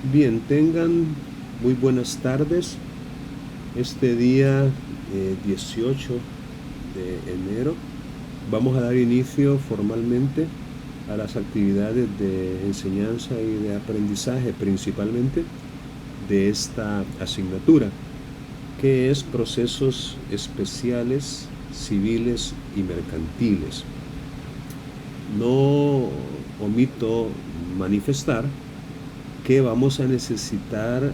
Bien, tengan muy buenas tardes. Este día 18 de enero vamos a dar inicio formalmente a las actividades de enseñanza y de aprendizaje, principalmente de esta asignatura, que es procesos especiales, civiles y mercantiles. No omito manifestar que vamos a necesitar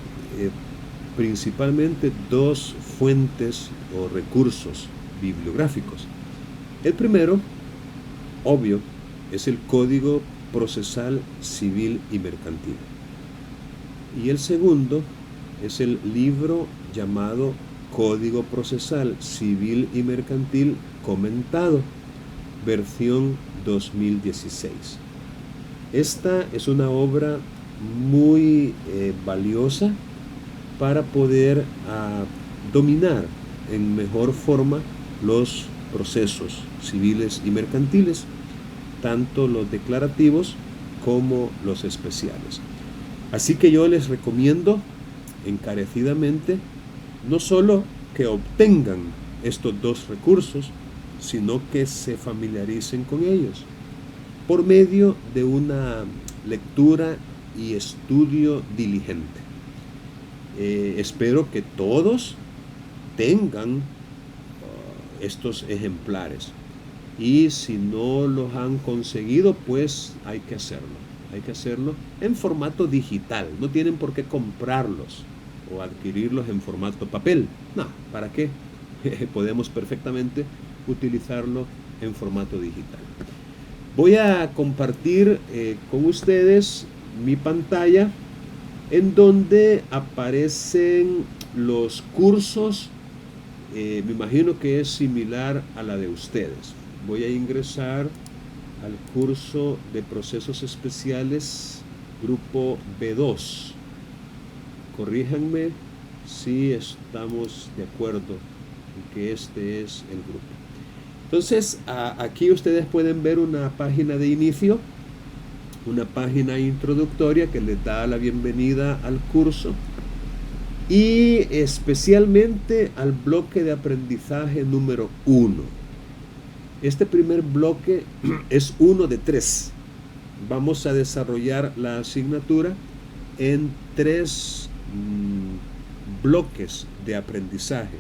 principalmente dos fuentes o recursos bibliográficos. El primero, obvio, es el Código Procesal Civil y Mercantil. Y el segundo es el libro llamado Código Procesal Civil y Mercantil Comentado, versión 2016. Esta es una obra muy valiosa para poder dominar en mejor forma los procesos civiles y mercantiles, tanto los declarativos como los especiales. Así que yo les recomiendo encarecidamente no solo que obtengan estos dos recursos, sino que se familiaricen con ellos por medio de una lectura y estudio diligente. Espero que todos tengan estos ejemplares, y si no los han conseguido, pues hay que hacerlo en formato digital. No tienen por qué comprarlos o adquirirlos en formato papel. No, ¿para qué? Podemos perfectamente utilizarlo en formato digital. Voy a compartir con ustedes mi pantalla, en donde aparecen los cursos. Me imagino que es similar a la de ustedes. Voy a ingresar al curso de procesos especiales, grupo B2. Corríjanme si estamos de acuerdo en que este es el grupo. Entonces, aquí ustedes pueden ver una página de inicio, una página introductoria que les da la bienvenida al curso, y especialmente al bloque de aprendizaje número 1. Este primer bloque es uno de 3. Vamos a desarrollar la asignatura en 3 bloques de aprendizaje.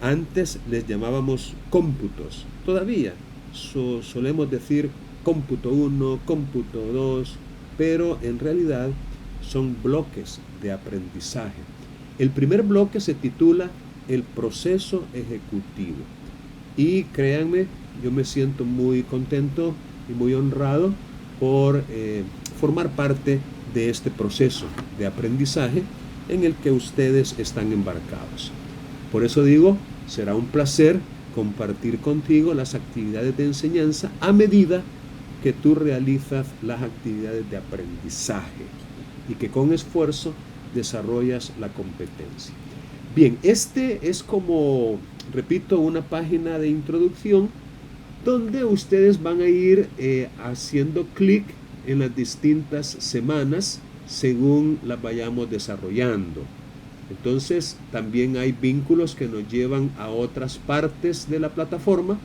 Antes les llamábamos cómputos. Todavía solemos decir cómputo 1, cómputo 2, pero en realidad son bloques de aprendizaje. El primer bloque se titula el proceso ejecutivo. Y créanme, yo me siento muy contento y muy honrado por formar parte de este proceso de aprendizaje en el que ustedes están embarcados. Por eso digo, será un placer compartir contigo las actividades de enseñanza a medida que tú realizas las actividades de aprendizaje y que con esfuerzo desarrollas la competencia. Bien, este es, como repito, una página de introducción donde ustedes van a ir haciendo clic en las distintas semanas según las vayamos desarrollando. Entonces también hay vínculos que nos llevan a otras partes de la plataforma,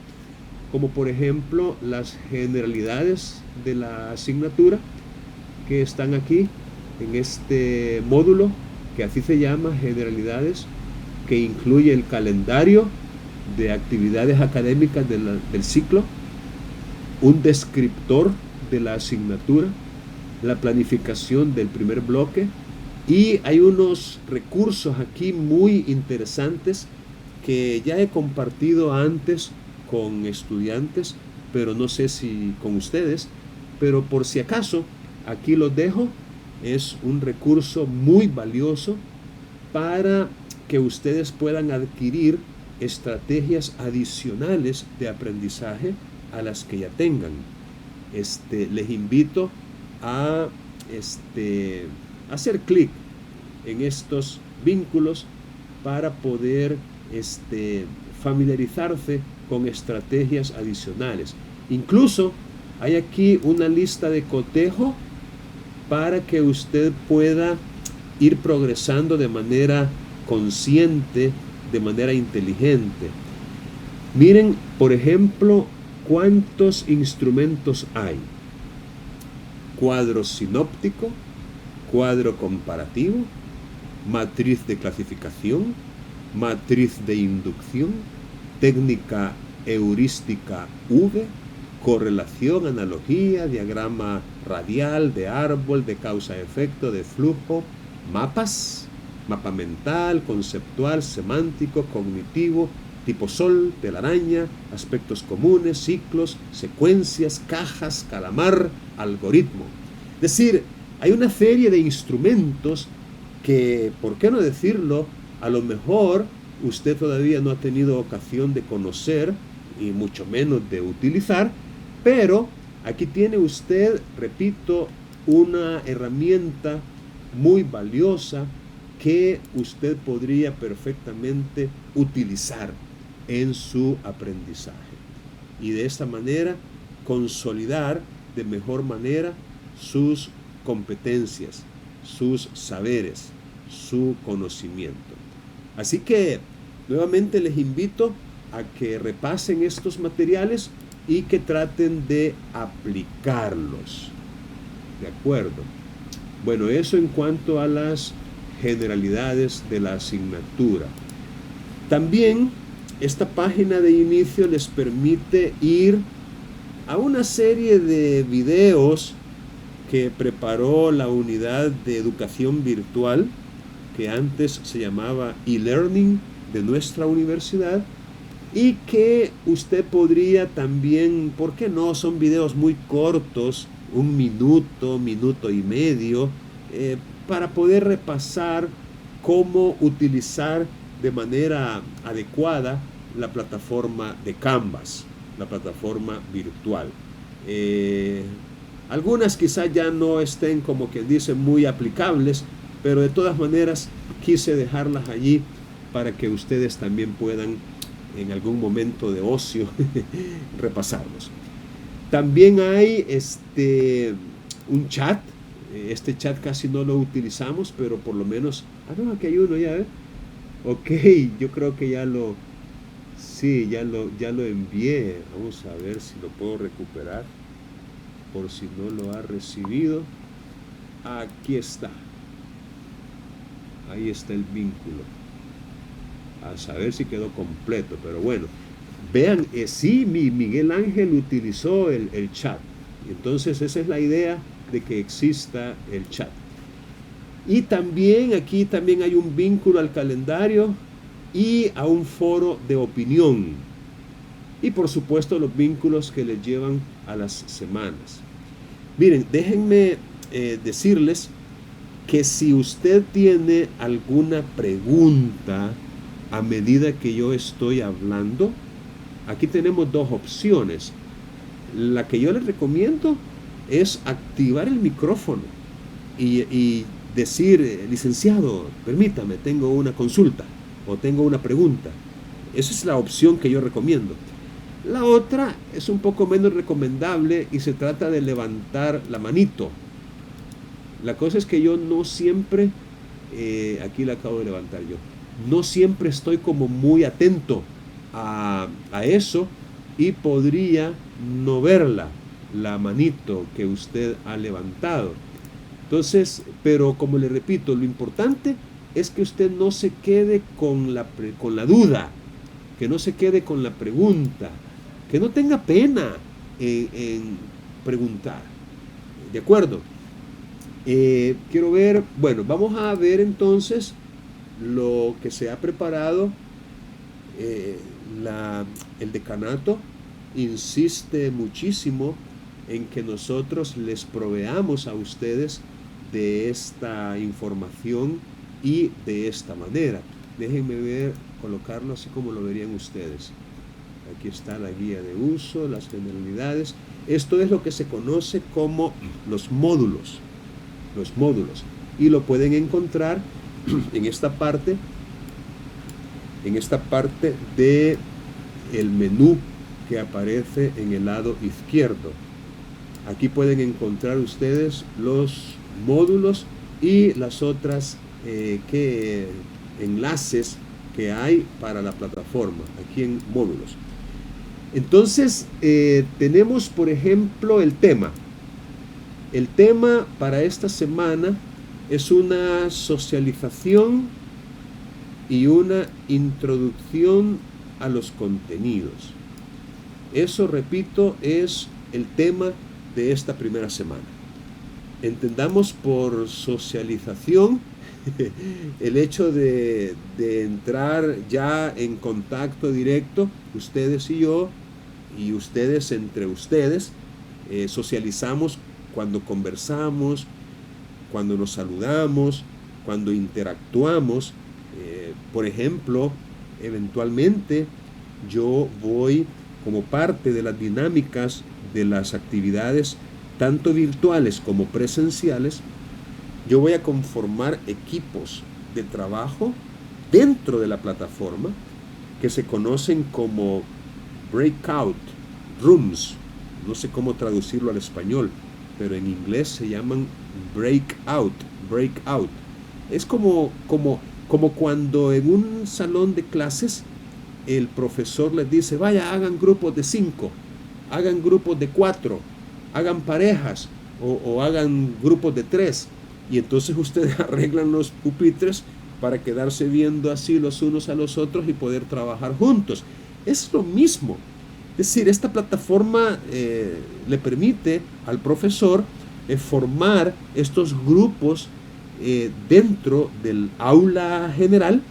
como por ejemplo las generalidades de la asignatura que están aquí en este módulo, que así se llama, generalidades, que incluye el calendario de actividades académicas del ciclo, un descriptor de la asignatura, la planificación del primer bloque, y hay unos recursos aquí muy interesantes que ya he compartido antes con estudiantes, pero no sé si con ustedes, pero por si acaso, aquí los dejo. Es un recurso muy valioso para que ustedes puedan adquirir estrategias adicionales de aprendizaje a las que ya tengan. Les invito a hacer clic en estos vínculos para poder familiarizarse con estrategias adicionales. Incluso hay aquí una lista de cotejo para que usted pueda ir progresando de manera consciente, de manera inteligente. Miren, por ejemplo, cuántos instrumentos hay. Cuadro sinóptico, cuadro comparativo, matriz de clasificación, matriz de inducción, técnica heurística V, correlación, analogía, diagrama radial, de árbol, de causa-efecto, de flujo, mapas, mapa mental, conceptual, semántico, cognitivo, tipo sol, telaraña, aspectos comunes, ciclos, secuencias, cajas, calamar, algoritmo. Es decir, hay una serie de instrumentos que, ¿por qué no decirlo? A lo mejor usted todavía no ha tenido ocasión de conocer y mucho menos de utilizar, pero aquí tiene usted, repito, una herramienta muy valiosa que usted podría perfectamente utilizar en su aprendizaje y de esta manera consolidar de mejor manera sus competencias, sus saberes, su conocimiento. Así que nuevamente les invito a que repasen estos materiales y que traten de aplicarlos. ¿De acuerdo? Bueno, eso en cuanto a las generalidades de la asignatura. También esta página de inicio les permite ir a una serie de videos que preparó la unidad de educación virtual, que antes se llamaba e-learning de nuestra universidad, y que usted podría también, ¿por qué no? Son videos muy cortos, 1 minuto, minuto y medio, para poder repasar cómo utilizar de manera adecuada la plataforma de Canvas, la plataforma virtual. Algunas quizás ya no estén, como quien dice, muy aplicables, pero de todas maneras quise dejarlas allí para que ustedes también puedan en algún momento de ocio repasarlos. También hay un chat. Este chat casi no lo utilizamos, pero por lo menos... Ah, no, aquí hay uno ya, ¿eh? Ok, yo creo que ya lo... Sí, ya lo envié. Vamos a ver si lo puedo recuperar, por si no lo ha recibido. Aquí está. Ahí está el vínculo. A saber si quedó completo, pero bueno. Vean, sí, Miguel Ángel utilizó el chat. Entonces esa es la idea de que exista el chat. Y también aquí también hay un vínculo al calendario y a un foro de opinión. Y por supuesto los vínculos que les llevan a las semanas. Miren, déjenme decirles que si usted tiene alguna pregunta a medida que yo estoy hablando, aquí tenemos dos opciones. La que yo les recomiendo es activar el micrófono y decir, licenciado, permítame, tengo una consulta o tengo una pregunta. Esa es la opción que yo recomiendo. La otra es un poco menos recomendable y se trata de levantar la manito. La cosa es que yo no siempre, aquí la acabo de levantar yo, no siempre estoy como muy atento a eso y podría no verla, la manito que usted ha levantado. Entonces, pero como le repito, lo importante es que usted no se quede con la duda, que no se quede con la pregunta, que no tenga pena en preguntar. ¿De acuerdo? Quiero ver, bueno, vamos a ver entonces lo que se ha preparado. El decanato insiste muchísimo en que nosotros les proveamos a ustedes de esta información y de esta manera. Déjenme ver, colocarlo así como lo verían ustedes. Aquí está la guía de uso, las generalidades. Esto es lo que se conoce como los módulos. Los módulos. Y lo pueden encontrar en esta parte de el menú que aparece en el lado izquierdo. Aquí pueden encontrar ustedes los módulos y las otras enlaces que hay para la plataforma, aquí en módulos. Entonces, tenemos, por ejemplo, el tema. El tema para esta semana es una socialización y una introducción a los contenidos. Eso, repito, es el tema de esta primera semana. Entendamos por socialización el hecho de entrar ya en contacto directo, ustedes y yo, y ustedes entre ustedes. Socializamos cuando conversamos, cuando nos saludamos, cuando interactuamos. Por ejemplo, eventualmente yo voy, como parte de las dinámicas de las actividades tanto virtuales como presenciales, yo voy a conformar equipos de trabajo dentro de la plataforma que se conocen como breakout rooms. No sé cómo traducirlo al español, pero en inglés se llaman breakout. Es como cuando en un salón de clases el profesor les dice, vaya, hagan grupos de 5, hagan grupos de 4, hagan parejas o hagan grupos de 3. Y entonces ustedes arreglan los pupitres para quedarse viendo así los unos a los otros y poder trabajar juntos. Es lo mismo. Es decir, esta plataforma le permite al profesor formar estos grupos dentro del aula general,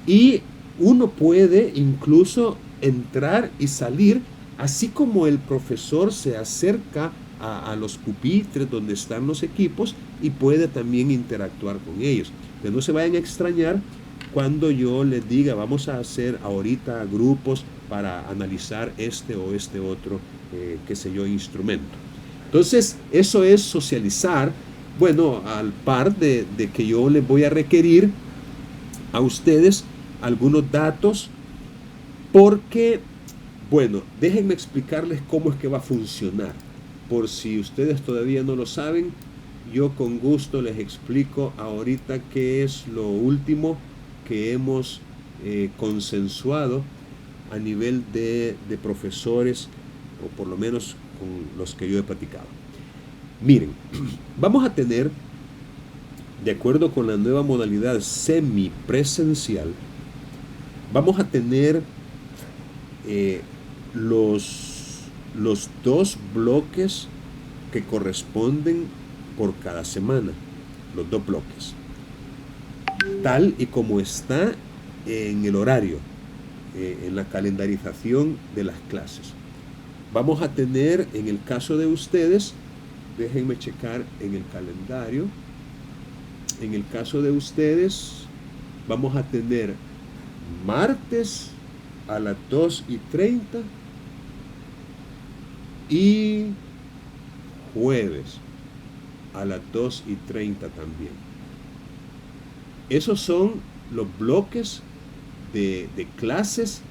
y uno puede incluso entrar y salir, así como el profesor se acerca a los pupitres donde están los equipos y puede también interactuar con ellos. Que no se vayan a extrañar cuando yo les diga, vamos a hacer ahorita grupos para analizar este o este otro, qué sé yo, instrumento. Entonces, eso es socializar, bueno, al par de que yo les voy a requerir a ustedes algunos datos, porque, bueno, déjenme explicarles cómo es que va a funcionar. Por si ustedes todavía no lo saben, yo con gusto les explico ahorita qué es lo último que hemos consensuado a nivel de profesores, o por lo menos con los que yo he platicado. Miren, vamos a tener, de acuerdo con la nueva modalidad semipresencial, vamos a tener los 2 bloques que corresponden por cada semana, los 2 bloques, tal y como está en el horario, en la calendarización de las clases. Vamos a tener, en el caso de ustedes, déjenme checar en el calendario, en el caso de ustedes, vamos a tener martes a las 2:30 y jueves a las 2:30 también. Esos son los bloques de clases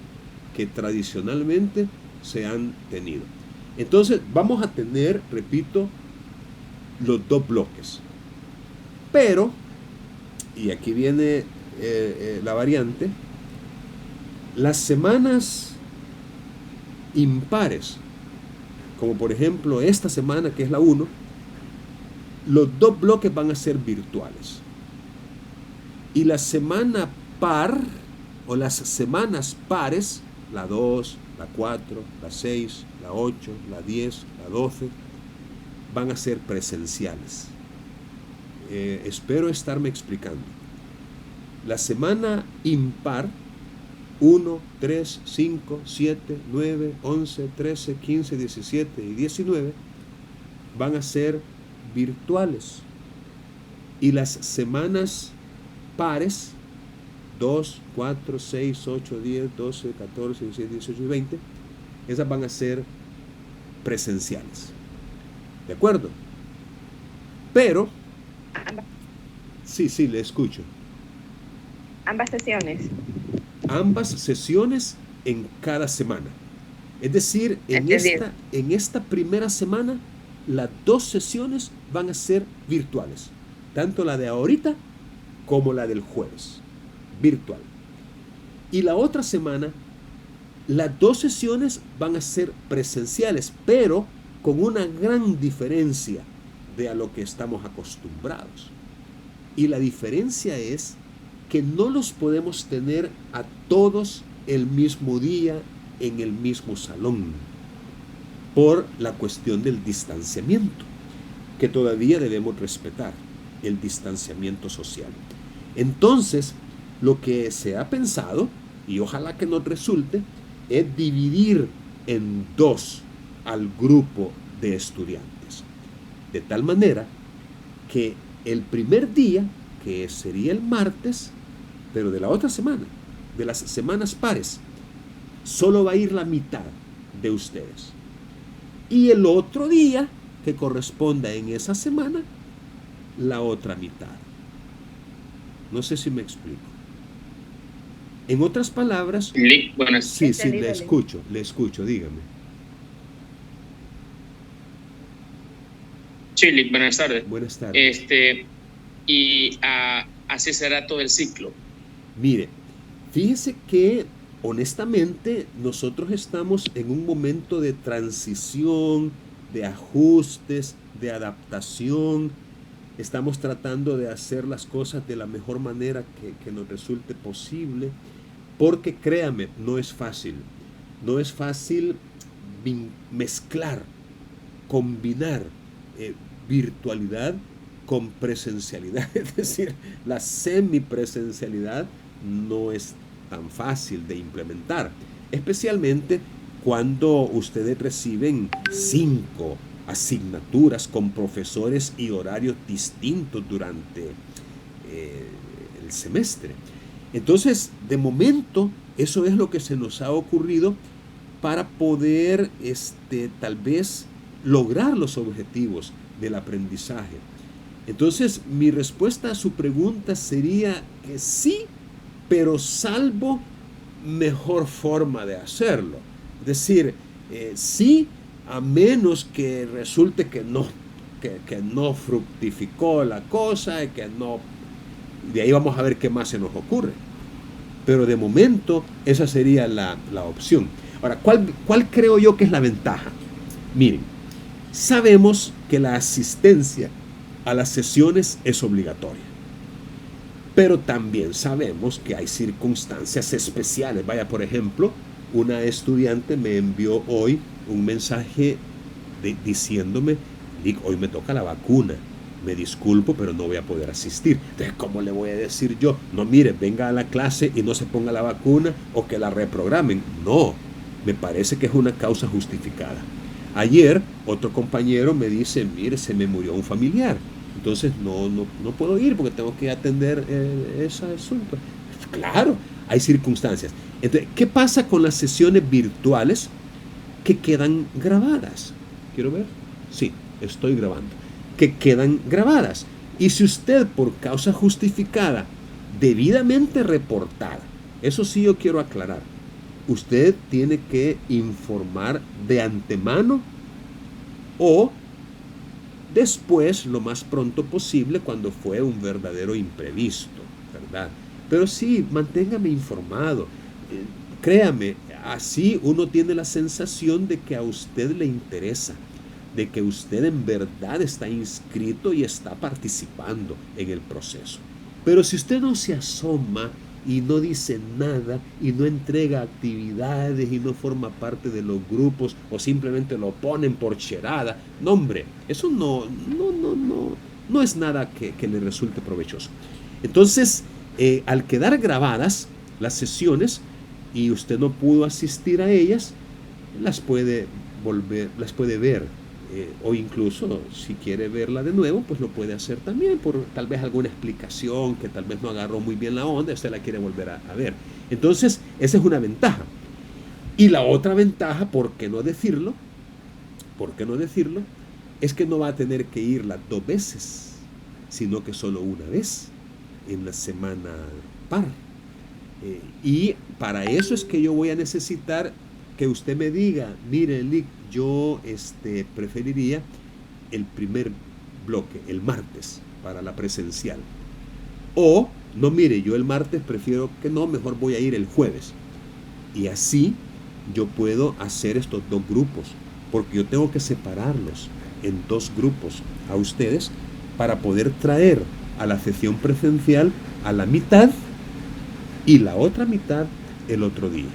que tradicionalmente se han tenido. Entonces vamos a tener, repito, los 2 bloques. Pero, y aquí viene la variante, las semanas impares, como por ejemplo esta semana que es la 1, los 2 bloques van a ser virtuales. Y la semana par, o las semanas pares, la 2, la 4, la 6, la 8, la 10, la 12, van a ser presenciales. Espero estarme explicando. La semana impar, 1, 3, 5, 7, 9, 11, 13, 15, 17 y 19, van a ser virtuales. Y las semanas pares, 2, 4, 6, 8, 10, 12, 14, 16, 18 y 20, esas van a ser presenciales. ¿De acuerdo? Pero, sí, le escucho. Ambas sesiones. Ambas sesiones en cada semana. Es decir, en esta primera semana, las 2 sesiones van a ser virtuales, tanto la de ahorita como la del jueves, virtual. Y la otra semana, las 2 sesiones van a ser presenciales, pero con una gran diferencia de a lo que estamos acostumbrados. Y la diferencia es que no los podemos tener a todos el mismo día en el mismo salón, por la cuestión del distanciamiento, que todavía debemos respetar, el distanciamiento social. Entonces, lo que se ha pensado, y ojalá que nos resulte, es dividir en 2 al grupo de estudiantes, de tal manera que el primer día, que sería el martes, pero de la otra semana, de las semanas pares, solo va a ir la mitad de ustedes. Y el otro día, que corresponda en esa semana, la otra mitad. No sé si me explico. En otras palabras, Lick, buenas. sí, Entendí, le dale. escucho, dígame. Sí, Lick, buenas tardes. Buenas tardes. Y así será todo el ciclo. Mire, fíjese que honestamente nosotros estamos en un momento de transición, de ajustes, de adaptación. Estamos tratando de hacer las cosas de la mejor manera que nos resulte posible, porque créame, no es fácil. No es fácil mezclar, combinar virtualidad con presencialidad. Es decir, la semipresencialidad no es tan fácil de implementar, especialmente cuando ustedes reciben 5 asignaturas con profesores y horarios distintos durante el semestre. Entonces, de momento, eso es lo que se nos ha ocurrido para poder tal vez lograr los objetivos del aprendizaje. Entonces, mi respuesta a su pregunta sería que sí, pero salvo mejor forma de hacerlo. Es decir, sí, a menos que resulte que no fructificó la cosa, que no, de ahí vamos a ver qué más se nos ocurre. Pero de momento esa sería la opción. Ahora, ¿cuál creo yo que es la ventaja? Miren, sabemos que la asistencia a las sesiones es obligatoria, pero también sabemos que hay circunstancias especiales. Vaya, por ejemplo, una estudiante me envió hoy un mensaje diciéndome: Lick, hoy me toca la vacuna, me disculpo, pero no voy a poder asistir. Entonces, ¿cómo le voy a decir yo? No, mire, venga a la clase y no se ponga la vacuna, o que la reprogramen. No, me parece que es una causa justificada. Ayer otro compañero me dice: mire, se me murió un familiar, entonces no puedo ir porque tengo que atender ese asunto. Claro, hay circunstancias. Entonces, ¿qué pasa con las sesiones virtuales que quedan grabadas? ¿Quiero ver? Sí, estoy grabando. Que quedan grabadas. Y si usted, por causa justificada, debidamente reportada, eso sí yo quiero aclarar, usted tiene que informar de antemano o después, lo más pronto posible, cuando fue un verdadero imprevisto, ¿verdad? Pero sí, manténgame informado. Créame, así uno tiene la sensación de que a usted le interesa, de que usted en verdad está inscrito y está participando en el proceso. Pero si usted no se asoma y no dice nada y no entrega actividades y no forma parte de los grupos, o simplemente lo ponen por cherada, no, hombre, eso no es nada que le resulte provechoso. Entonces, al quedar grabadas las sesiones y usted no pudo asistir a ellas, las puede ver, o incluso si quiere verla de nuevo, pues lo puede hacer también, por tal vez alguna explicación que tal vez no agarró muy bien la onda, usted la quiere volver a ver. Entonces, esa es una ventaja. Y la otra ventaja, ¿por qué no decirlo? Es que no va a tener que ir las 2 veces, sino que solo una vez en la semana par. Y para eso es que yo voy a necesitar que usted me diga: mire, Lick, yo preferiría el primer bloque, el martes, para la presencial. O, no, mire, yo el martes prefiero que no, mejor voy a ir el jueves. Y así yo puedo hacer estos dos grupos, porque yo tengo que separarlos en dos grupos a ustedes para poder traer a la sesión presencial a la mitad y la otra mitad el otro día.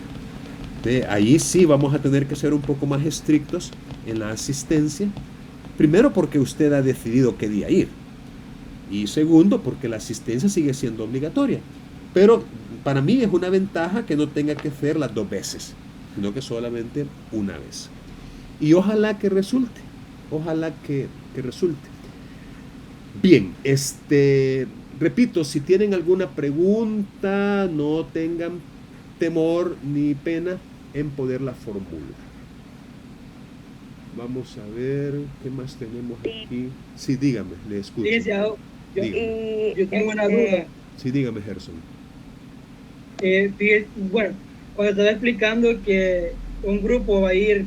Ahí sí vamos a tener que ser un poco más estrictos en la asistencia. Primero porque usted ha decidido qué día ir. Y segundo porque la asistencia sigue siendo obligatoria. Pero para mí es una ventaja que no tenga que ser las 2 veces, sino que solamente una vez. Y ojalá que resulte. Ojalá que resulte. Bien, repito, si tienen alguna pregunta, no tengan temor ni pena en poderla formular. Vamos a ver qué más tenemos aquí. Sí, dígame, le escucho. Licenciado, yo tengo una duda. Sí, dígame, Gerson. Bueno, cuando estaba explicando que un grupo va a ir,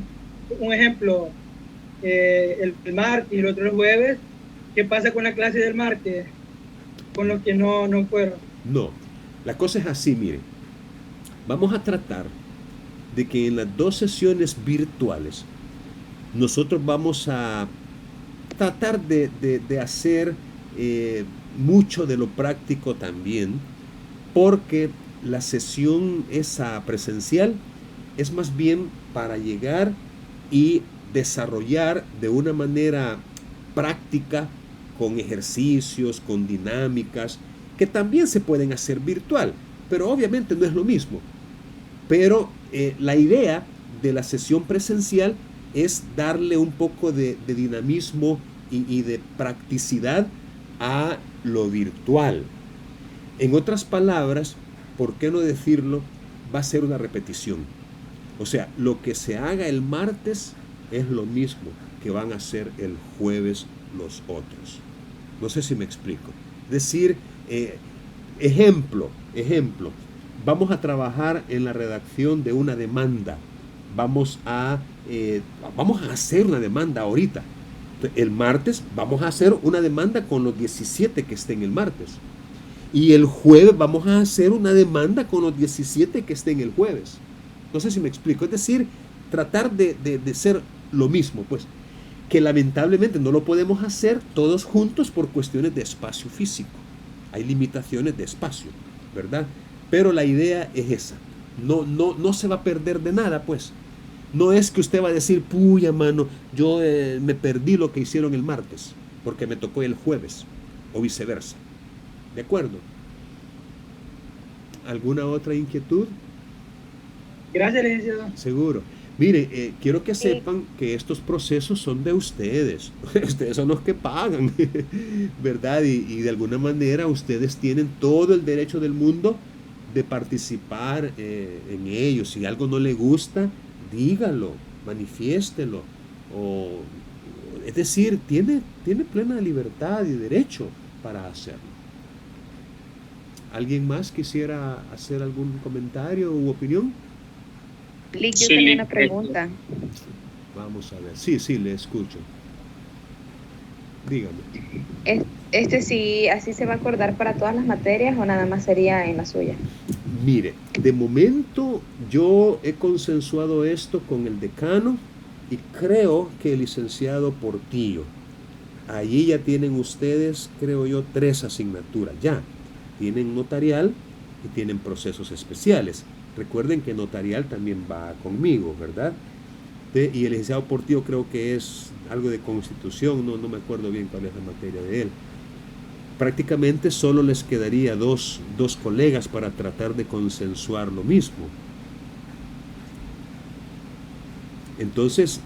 un ejemplo, el martes y el otro el jueves, ¿qué pasa con la clase del martes? Con los que no fueron. No, la cosa es así, mire. Vamos a tratar de que en las 2 sesiones virtuales nosotros vamos a tratar de hacer mucho de lo práctico también, porque la sesión esa presencial es más bien para llegar y desarrollar de una manera práctica, con ejercicios, con dinámicas, que también se pueden hacer virtual, pero obviamente no es lo mismo. Pero la idea de la sesión presencial es darle un poco de dinamismo y de practicidad a lo virtual. En otras palabras, ¿por qué no decirlo? Va a ser una repetición. O sea, lo que se haga el martes es lo mismo que van a hacer el jueves los otros. No sé si me explico. Es decir, ejemplo, vamos a trabajar en la redacción de una demanda. Vamos a hacer una demanda ahorita. El martes vamos a hacer una demanda con los 17 que estén el martes. Y el jueves vamos a hacer una demanda con los 17 que estén el jueves. No sé si me explico. Es decir, tratar de ser lo mismo, pues. Que lamentablemente no lo podemos hacer todos juntos por cuestiones de espacio físico. Hay limitaciones de espacio, ¿verdad? Pero la idea es esa. No se va a perder de nada, pues. No es que usted va a decir, puya, mano, yo me perdí lo que hicieron el martes, porque me tocó el jueves, o viceversa. ¿De acuerdo? ¿Alguna otra inquietud? Gracias, licenciado. Seguro. Mire, quiero que sepan que estos procesos son de ustedes. Ustedes son los que pagan, ¿verdad? Y de alguna manera ustedes tienen todo el derecho del mundo de participar en ellos. Si algo no le gusta, dígalo, manifiéstelo. Es decir, tiene plena libertad y derecho para hacerlo. ¿Alguien más quisiera hacer algún comentario u opinión? Lick, yo tenía una pregunta. Vamos a ver. Sí, le escucho. Dígame. Sí, así se va a acordar para todas las materias o nada más sería en la suya. Mire, de momento yo he consensuado esto con el decano y creo que el licenciado Portillo. Allí ya tienen ustedes, creo yo, 3 asignaturas ya. Tienen notarial y tienen procesos especiales. Recuerden que notarial también va conmigo, ¿verdad? Y el licenciado Portillo creo que es algo de constitución, no me acuerdo bien cuál es la materia de él. Prácticamente solo les quedaría dos colegas para tratar de consensuar lo mismo. Entonces,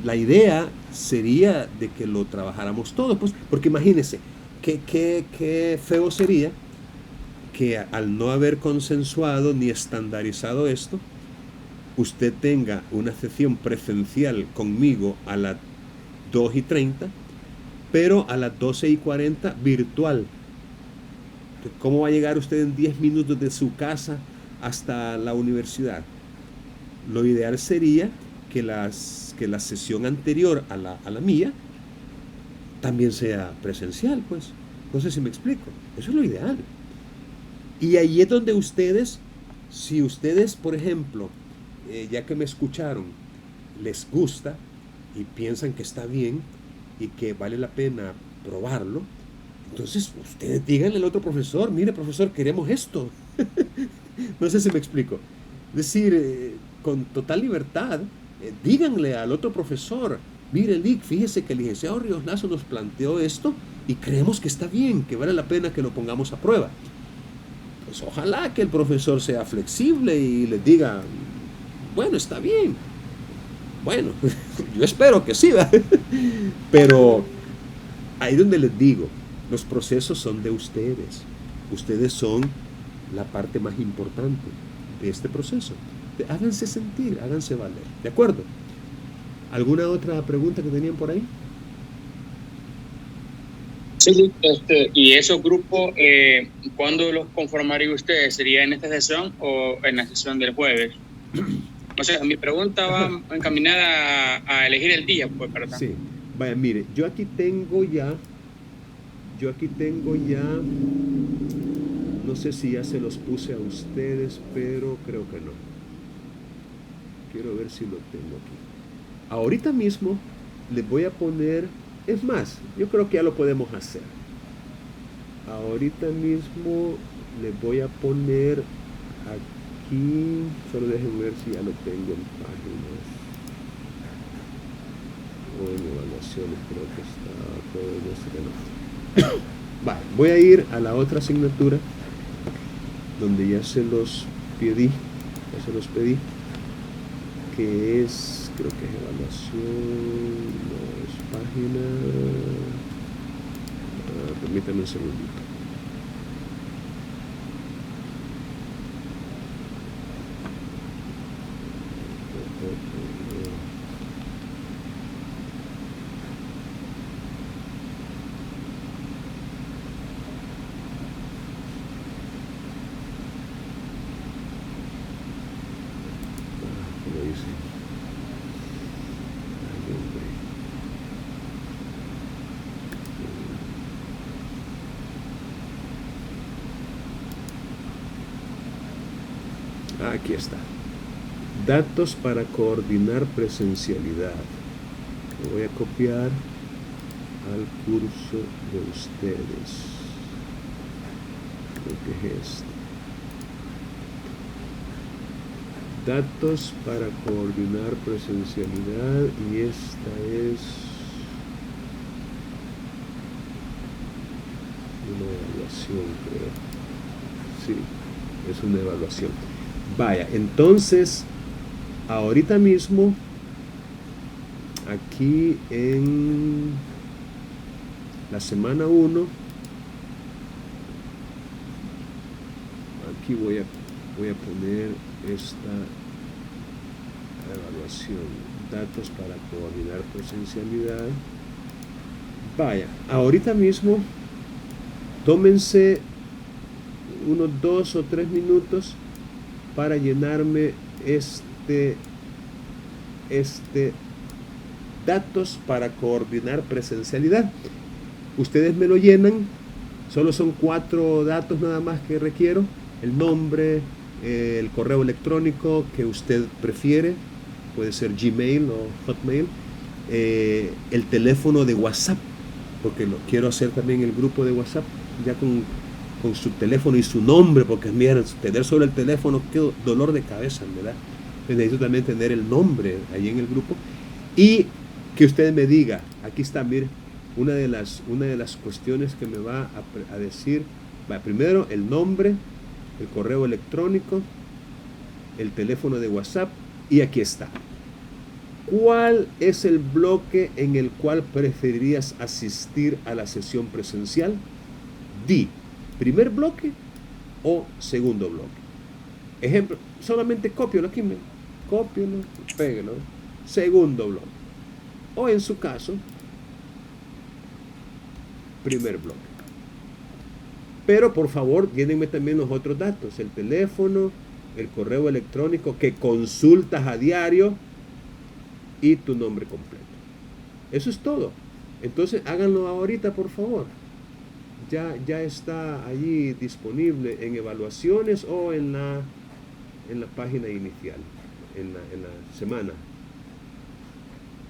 la idea sería de que lo trabajáramos todos, pues, porque imagínense, qué feo sería que al no haber consensuado ni estandarizado esto, usted tenga una sesión presencial conmigo a las 2:30, pero a las 12:40 virtual. ¿Cómo va a llegar usted en 10 minutos de su casa hasta la universidad? Lo ideal sería que la sesión anterior a la mía también sea presencial, pues. No sé si me explico. Eso es lo ideal. Y ahí es donde ustedes, si ustedes, por ejemplo, ya que me escucharon, les gusta y piensan que está bien y que vale la pena probarlo, entonces ustedes díganle al otro profesor, mire profesor, queremos esto. No sé si me explico. Es decir, con total libertad, díganle al otro profesor, mire Lick, fíjese que el licenciado Ríos Lazo nos planteó esto y creemos que está bien, que vale la pena que lo pongamos a prueba. Pues ojalá que el profesor sea flexible y les diga, bueno, está bien. Bueno, yo espero que sí, ¿verdad? Pero ahí donde les digo, los procesos son de ustedes. Ustedes son la parte más importante de este proceso. Háganse sentir, háganse valer. ¿De acuerdo? ¿Alguna otra pregunta que tenían por ahí? Sí, y esos grupos, ¿cuándo los conformaría ustedes? ¿Sería en esta sesión o en la sesión del jueves? O sea, mi pregunta va encaminada a elegir el día, pues, ¿verdad? Sí. Vaya, mire, yo aquí tengo ya, no sé si ya se los puse a ustedes, pero creo que no. Quiero ver si lo tengo aquí. Ahorita mismo les voy a poner, es más, yo creo que ya lo podemos hacer. Ahorita mismo les voy a poner aquí, solo déjenme ver si ya lo tengo en páginas o en evaluaciones, creo que está todo en este canal. Vale, voy a ir a la otra asignatura donde ya se los pedí, que es, creo que es evaluación, no es página, permítanme un segundito. Aquí está. Datos para coordinar presencialidad. Lo voy a copiar al curso de ustedes. Creo que es este. Datos para coordinar presencialidad y esta es una evaluación, creo. Sí, es una evaluación. Vaya, entonces, ahorita mismo, aquí en la semana 1, aquí voy a poner esta evaluación, datos para coordinar presencialidad. Vaya, ahorita mismo, tómense unos 2 o 3 minutos para llenarme este datos para coordinar presencialidad. Ustedes me lo llenan, solo son 4 datos nada más que requiero: el nombre, el correo electrónico que usted prefiere, puede ser Gmail o Hotmail, el teléfono de WhatsApp, porque lo quiero hacer también el grupo de WhatsApp, ya con su teléfono y su nombre, porque miren, tener solo el teléfono, qué dolor de cabeza, ¿verdad? Pues necesito también tener el nombre ahí en el grupo y que usted me diga, aquí está, mire, una de las cuestiones que me va a decir, primero el nombre, el correo electrónico, el teléfono de WhatsApp, y aquí está. ¿Cuál es el bloque en el cual preferirías asistir a la sesión presencial? Di, primer bloque o segundo bloque. Ejemplo, solamente cópialo aquí, cópialo, pégalo. Segundo bloque. O en su caso, primer bloque. Pero por favor, llénenme también los otros datos, el teléfono, el correo electrónico que consultas a diario y tu nombre completo. Eso es todo. Entonces háganlo ahorita, por favor. Ya está allí disponible en evaluaciones o en la página inicial, en la semana.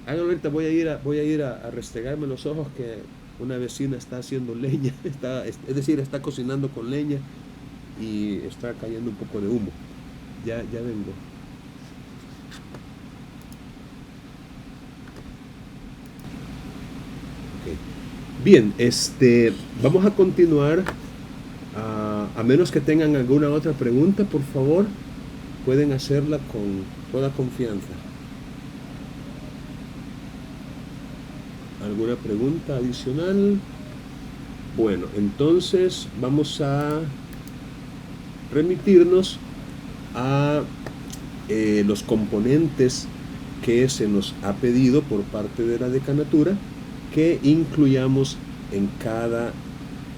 Háganlo ahorita. Voy a ir a restregarme los ojos, que una vecina está haciendo leña, es decir, está cocinando con leña y está cayendo un poco de humo. Ya vengo. Okay. Bien, vamos a continuar. A menos que tengan alguna otra pregunta, por favor, pueden hacerla con toda confianza. ¿Alguna pregunta adicional? Bueno, entonces vamos a remitirnos a los componentes que se nos ha pedido por parte de la decanatura que incluyamos en cada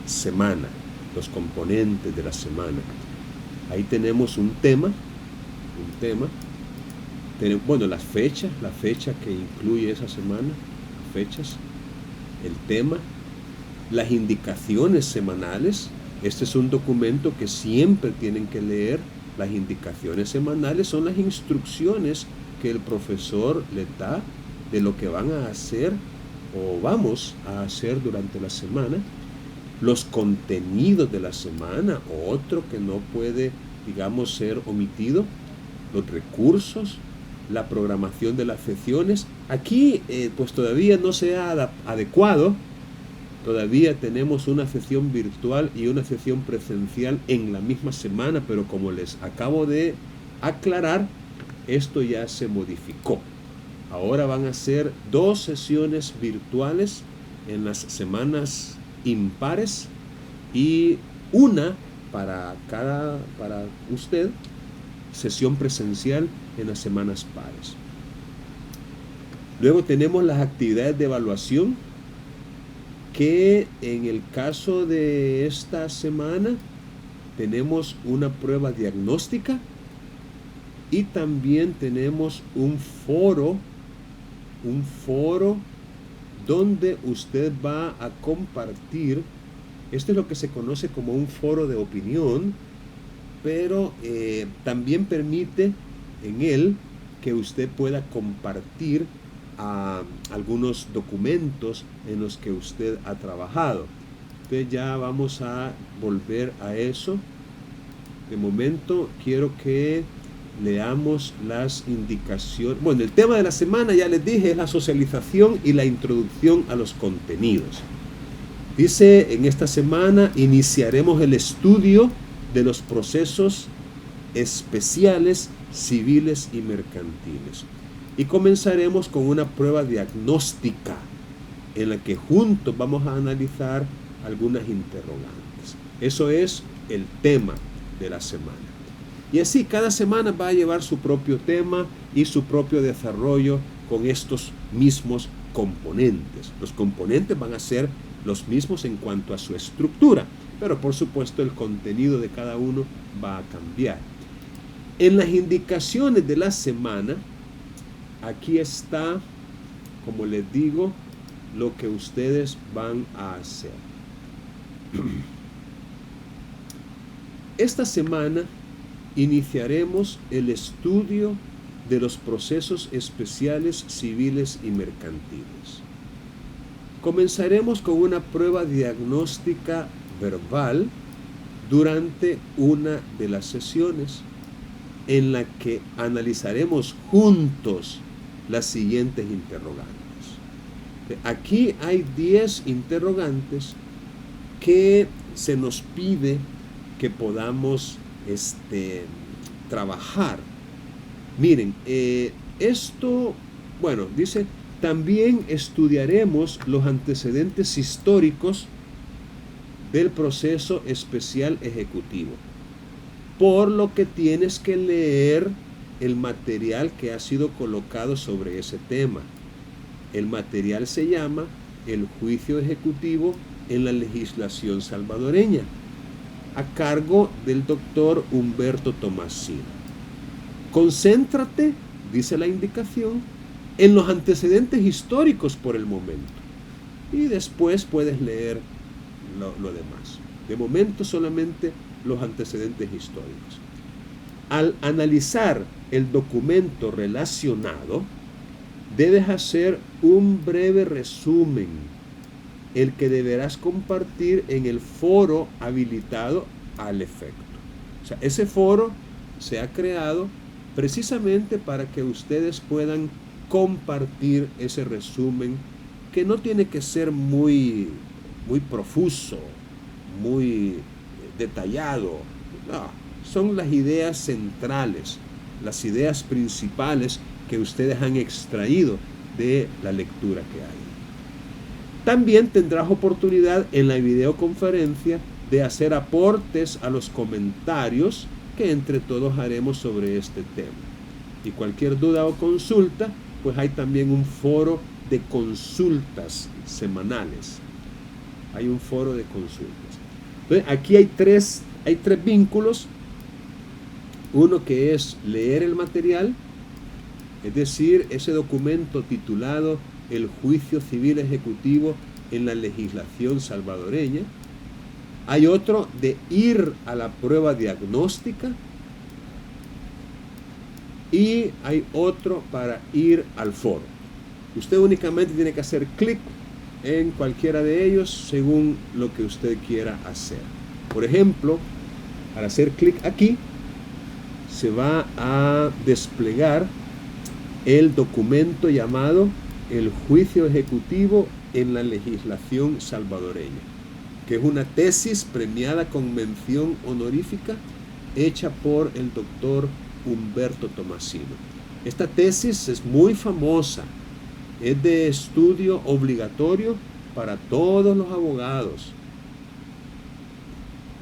semana, los componentes de la semana. Ahí tenemos un tema, bueno, la fecha que incluye esa semana, fechas, el tema, las indicaciones semanales. Este es un documento que siempre tienen que leer. Las indicaciones semanales son las instrucciones que el profesor les da de lo que van a hacer o vamos a hacer durante la semana. Los contenidos de la semana, otro que no puede, digamos, ser omitido. Los recursos, la programación de las secciones. Aquí pues todavía no se ha adecuado. Todavía tenemos una sesión virtual y una sesión presencial en la misma semana, pero como les acabo de aclarar, esto ya se modificó. Ahora van a ser 2 sesiones virtuales en las semanas impares y una para usted, sesión presencial en las semanas pares. Luego tenemos las actividades de evaluación, que en el caso de esta semana tenemos una prueba diagnóstica y también tenemos un foro donde usted va a compartir. Esto es lo que se conoce como un foro de opinión, pero también permite en él que usted pueda compartir algunos documentos en los que usted ha trabajado. Entonces ya vamos a volver a eso. De momento quiero que leamos las indicaciones. Bueno, el tema de la semana, ya les dije, es la socialización y la introducción a los contenidos. Dice, en esta semana iniciaremos el estudio de los procesos especiales, civiles y mercantiles. Y comenzaremos con una prueba diagnóstica en la que juntos vamos a analizar algunas interrogantes. Eso es el tema de la semana. Y así cada semana va a llevar su propio tema y su propio desarrollo con estos mismos componentes. Los componentes van a ser los mismos en cuanto a su estructura, pero por supuesto el contenido de cada uno va a cambiar. En las indicaciones de la semana, aquí está, como les digo, lo que ustedes van a hacer. Esta semana iniciaremos el estudio de los procesos especiales, civiles y mercantiles. Comenzaremos con una prueba diagnóstica verbal durante una de las sesiones en la que analizaremos juntos las siguientes interrogantes. Aquí hay 10 interrogantes que se nos pide que podamos trabajar. Miren, esto, bueno, dice, también estudiaremos los antecedentes históricos del proceso especial ejecutivo, por lo que tienes que leer el material que ha sido colocado sobre ese tema. El material se llama El juicio ejecutivo en la legislación salvadoreña, a cargo del doctor Humberto Tomasino. Concéntrate, dice la indicación, en los antecedentes históricos por el momento. y después puedes leer lo demás. De momento solamente los antecedentes históricos. Al analizar el documento relacionado, debes hacer un breve resumen, el que deberás compartir en el foro habilitado al efecto. O sea, ese foro se ha creado precisamente para que ustedes puedan compartir ese resumen, que no tiene que ser muy profuso, muy detallado. No, son las ideas centrales, las ideas principales que ustedes han extraído de la lectura que hay. También tendrás oportunidad en la videoconferencia de hacer aportes a los comentarios que entre todos haremos sobre este tema. Y cualquier duda o consulta, pues hay también un foro de consultas semanales. Hay un foro de consultas. Entonces, aquí hay tres vínculos. Uno que es leer el material, es decir, ese documento titulado El Juicio Civil Ejecutivo en la Legislación Salvadoreña. Hay otro de ir a la prueba diagnóstica. Y hay otro para ir al foro. Usted únicamente tiene que hacer clic en cualquiera de ellos según lo que usted quiera hacer. Por ejemplo, al hacer clic aquí, se va a desplegar el documento llamado El Juicio Ejecutivo en la Legislación Salvadoreña, que es una tesis premiada con mención honorífica hecha por el doctor Humberto Tomasino. Esta tesis es muy famosa, es de estudio obligatorio para todos los abogados.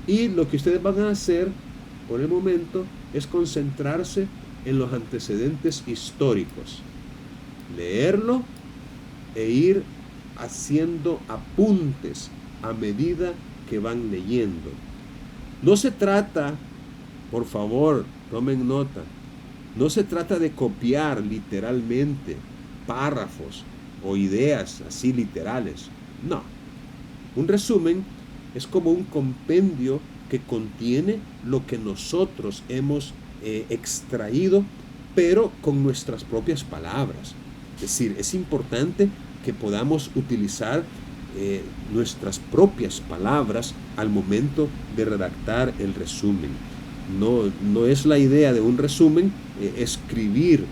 Y lo que ustedes van a hacer por el momento es concentrarse en los antecedentes históricos, leerlo e ir haciendo apuntes a medida que van leyendo. No se trata, por favor, tomen nota, no se trata de copiar literalmente párrafos o ideas así literales. No. Un resumen es como un compendio que contiene lo que nosotros hemos extraído, pero con nuestras propias palabras. Es decir, es importante que podamos utilizar nuestras propias palabras al momento de redactar el resumen. No es la idea de un resumen escribir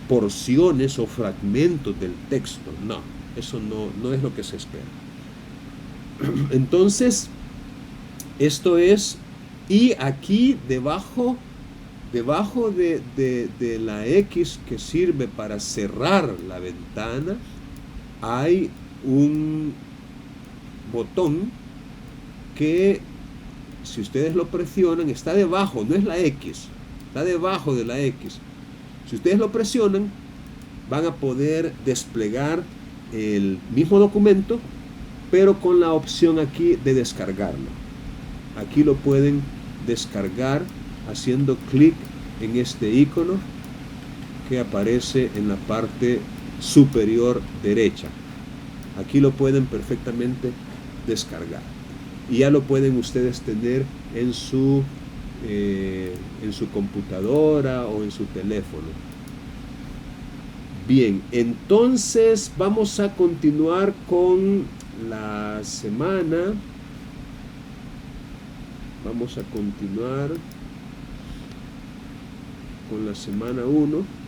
porciones o fragmentos del texto. No, eso no es lo que se espera. Entonces, esto es, y aquí debajo de la X que sirve para cerrar la ventana, hay un botón que, si ustedes lo presionan, está debajo, no es la X, está debajo de la X. Si ustedes lo presionan, van a poder desplegar el mismo documento, pero con la opción aquí de descargarlo. Aquí lo pueden descargar haciendo clic en este icono que aparece en la parte superior derecha. Aquí lo pueden perfectamente descargar y ya lo pueden ustedes tener en su computadora o en su teléfono. Bien, entonces vamos a continuar con la semana. Vamos a continuar con la semana 1.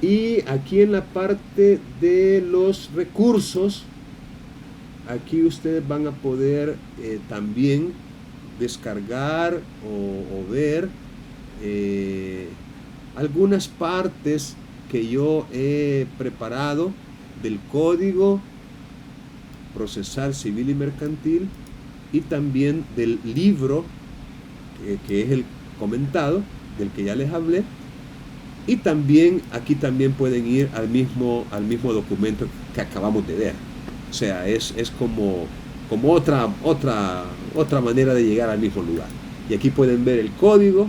Y aquí en la parte de los recursos, aquí ustedes van a poder también descargar o ver algunas partes que yo he preparado del Código Procesal Civil y Mercantil y también del libro que es el comentado, del que ya les hablé. Y también aquí también pueden ir al mismo documento que acabamos de ver. O sea, es como otra manera de llegar al mismo lugar. Y aquí pueden ver el código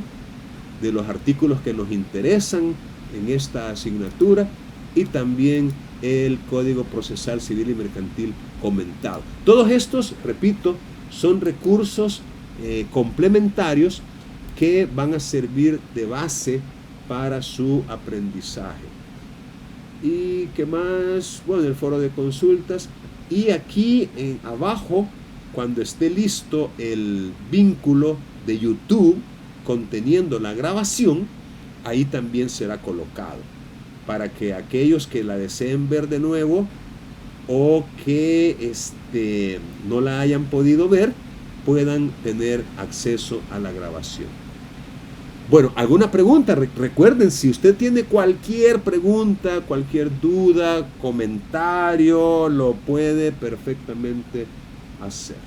de los artículos que nos interesan en esta asignatura y también el Código Procesal Civil y Mercantil comentado. Todos estos, repito, son recursos complementarios que van a servir de base para su aprendizaje. ¿Y qué más? Bueno, el foro de consultas. Y aquí abajo, cuando esté listo el vínculo de YouTube conteniendo la grabación, ahí también será colocado para que aquellos que la deseen ver de nuevo o que no la hayan podido ver puedan tener acceso a la grabación. Bueno, ¿alguna pregunta? Recuerden, si usted tiene cualquier pregunta, cualquier duda, comentario, lo puede perfectamente hacer.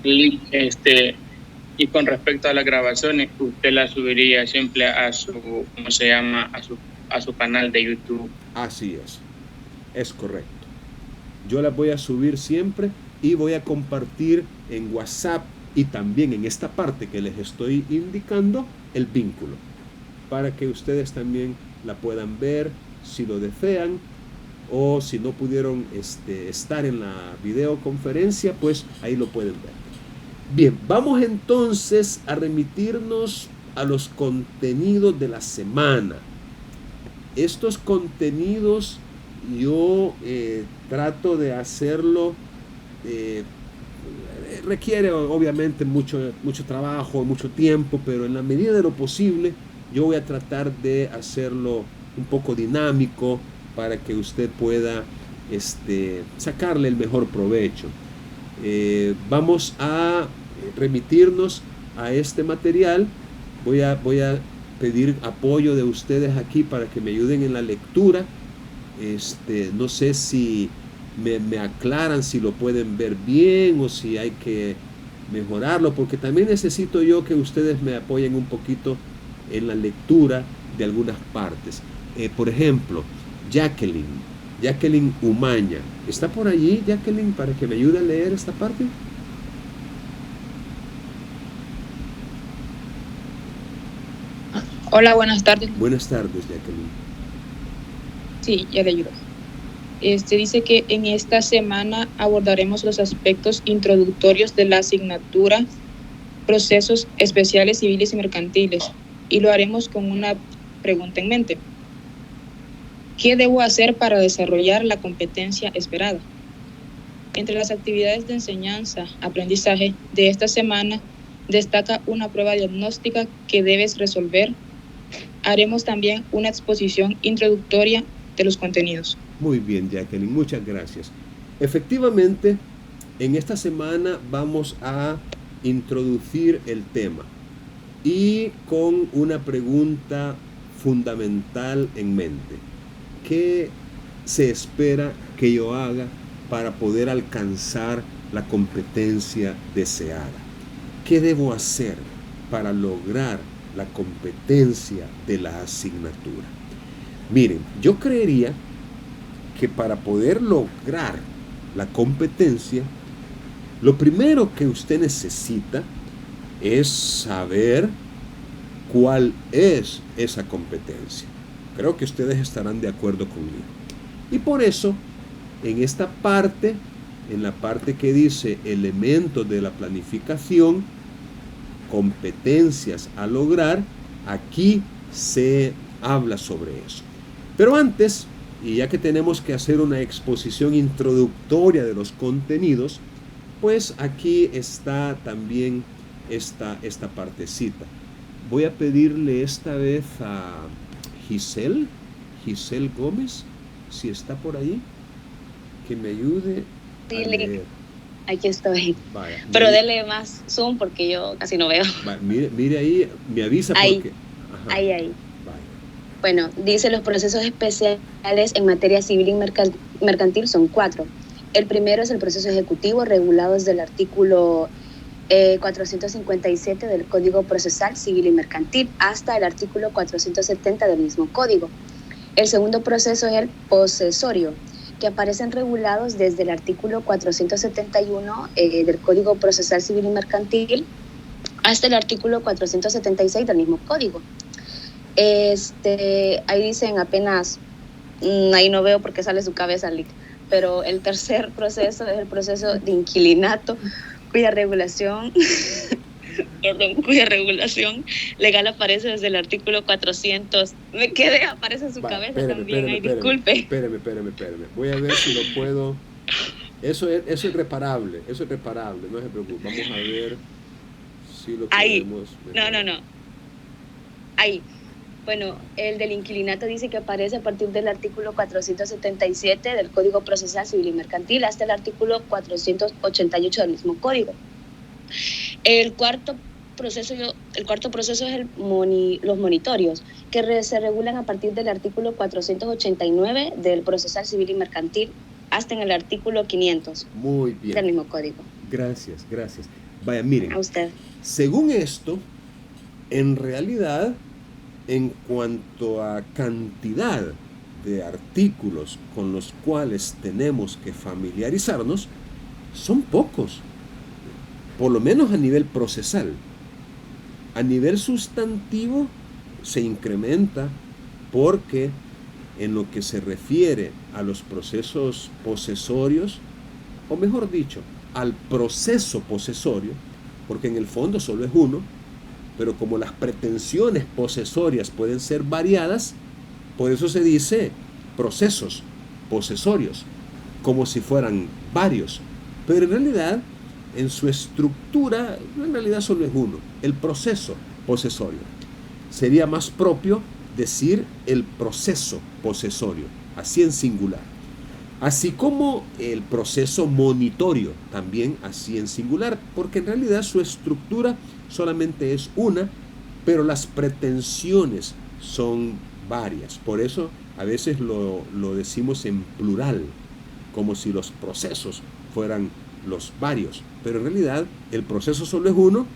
Y con respecto a las grabaciones, usted las subiría siempre a su, ¿cómo se llama? A su canal de YouTube. Así es correcto. Yo las voy a subir siempre y voy a compartir en WhatsApp y también en esta parte que les estoy indicando el vínculo para que ustedes también la puedan ver si lo desean, o si no pudieron estar en la videoconferencia, pues ahí lo pueden ver. Bien, vamos entonces a remitirnos a los contenidos de la semana. Estos contenidos yo trato de hacerlo, requiere obviamente mucho trabajo, mucho tiempo, pero en la medida de lo posible yo voy a tratar de hacerlo un poco dinámico para que usted pueda sacarle el mejor provecho. Vamos a remitirnos a este material. Voy a pedir apoyo de ustedes aquí para que me ayuden en la lectura. No sé si me aclaran si lo pueden ver bien o si hay que mejorarlo, porque también necesito yo que ustedes me apoyen un poquito en la lectura de algunas partes. Por ejemplo, Jacqueline Umaña. ¿Está por allí, Jacqueline, para que me ayude a leer esta parte? Hola, buenas tardes. Buenas tardes, Jacqueline. Sí, ya le ayudo. Dice que en esta semana abordaremos los aspectos introductorios de la asignatura Procesos Especiales Civiles y Mercantiles, y lo haremos con una pregunta en mente. ¿Qué debo hacer para desarrollar la competencia esperada? Entre las actividades de enseñanza-aprendizaje de esta semana destaca una prueba diagnóstica que debes resolver. Haremos también una exposición introductoria de los contenidos. Muy bien, Jacqueline, muchas gracias. Efectivamente, en esta semana vamos a introducir el tema y con una pregunta fundamental en mente. ¿Qué se espera que yo haga para poder alcanzar la competencia deseada? ¿Qué debo hacer para lograr la competencia de la asignatura? Miren, yo creería que para poder lograr la competencia, lo primero que usted necesita es saber cuál es esa competencia. Creo que ustedes estarán de acuerdo conmigo. Y por eso, en esta parte, en la parte que dice elementos de la planificación, competencias a lograr, aquí se habla sobre eso. Pero antes, y ya que tenemos que hacer una exposición introductoria de los contenidos, pues aquí está también esta partecita. Voy a pedirle esta vez a Giselle Gómez, si está por ahí, que me ayude a leer. Aquí estoy. Vaya, pero dele más zoom porque yo casi no veo. Vaya, mire ahí, me avisa ahí, porque... Ajá. Ahí. Vaya. Bueno, dice los procesos especiales en materia civil y mercantil son 4. El primero es el proceso ejecutivo regulado desde el artículo 457 del Código Procesal Civil y Mercantil hasta el artículo 470 del mismo código. El segundo proceso es el posesorio, que aparecen regulados desde el artículo 471 del Código Procesal Civil y Mercantil hasta el artículo 476 del mismo código. Ahí dicen apenas Ahí no veo por qué sale su cabeza, Lick. Pero el tercer proceso es el proceso de inquilinato, cuya regulación legal aparece desde el artículo 400. Me quedé, aparece en su cabeza también. Ay, disculpe. Espérame. Voy a ver si lo puedo. Eso es reparable, no se preocupe. Vamos a ver si lo podemos mejorar. No. Ahí. Bueno, el del inquilinato dice que aparece a partir del artículo 477 del Código Procesal Civil y Mercantil hasta el artículo 488 del mismo código. El cuarto proceso es los monitorios, que se regulan a partir del artículo 489 del Procesal Civil y Mercantil hasta en el artículo 500 Muy bien. del mismo código. Gracias. Vaya, miren. A usted. Según esto, en realidad, en cuanto a cantidad de artículos con los cuales tenemos que familiarizarnos, son pocos, por lo menos a nivel procesal. A nivel sustantivo se incrementa porque en lo que se refiere a los procesos posesorios, o mejor dicho, al proceso posesorio, porque en el fondo solo es uno, pero como las pretensiones posesorias pueden ser variadas, por eso se dice procesos posesorios, como si fueran varios. Pero en realidad, en su estructura, en realidad solo es uno, el proceso posesorio. Sería más propio decir el proceso posesorio, así en singular. Así como el proceso monitorio, también así en singular, porque en realidad su estructura solamente es una, pero las pretensiones son varias. Por eso a veces lo decimos en plural, como si los procesos fueran los varios. Pero en realidad el proceso solo es uno,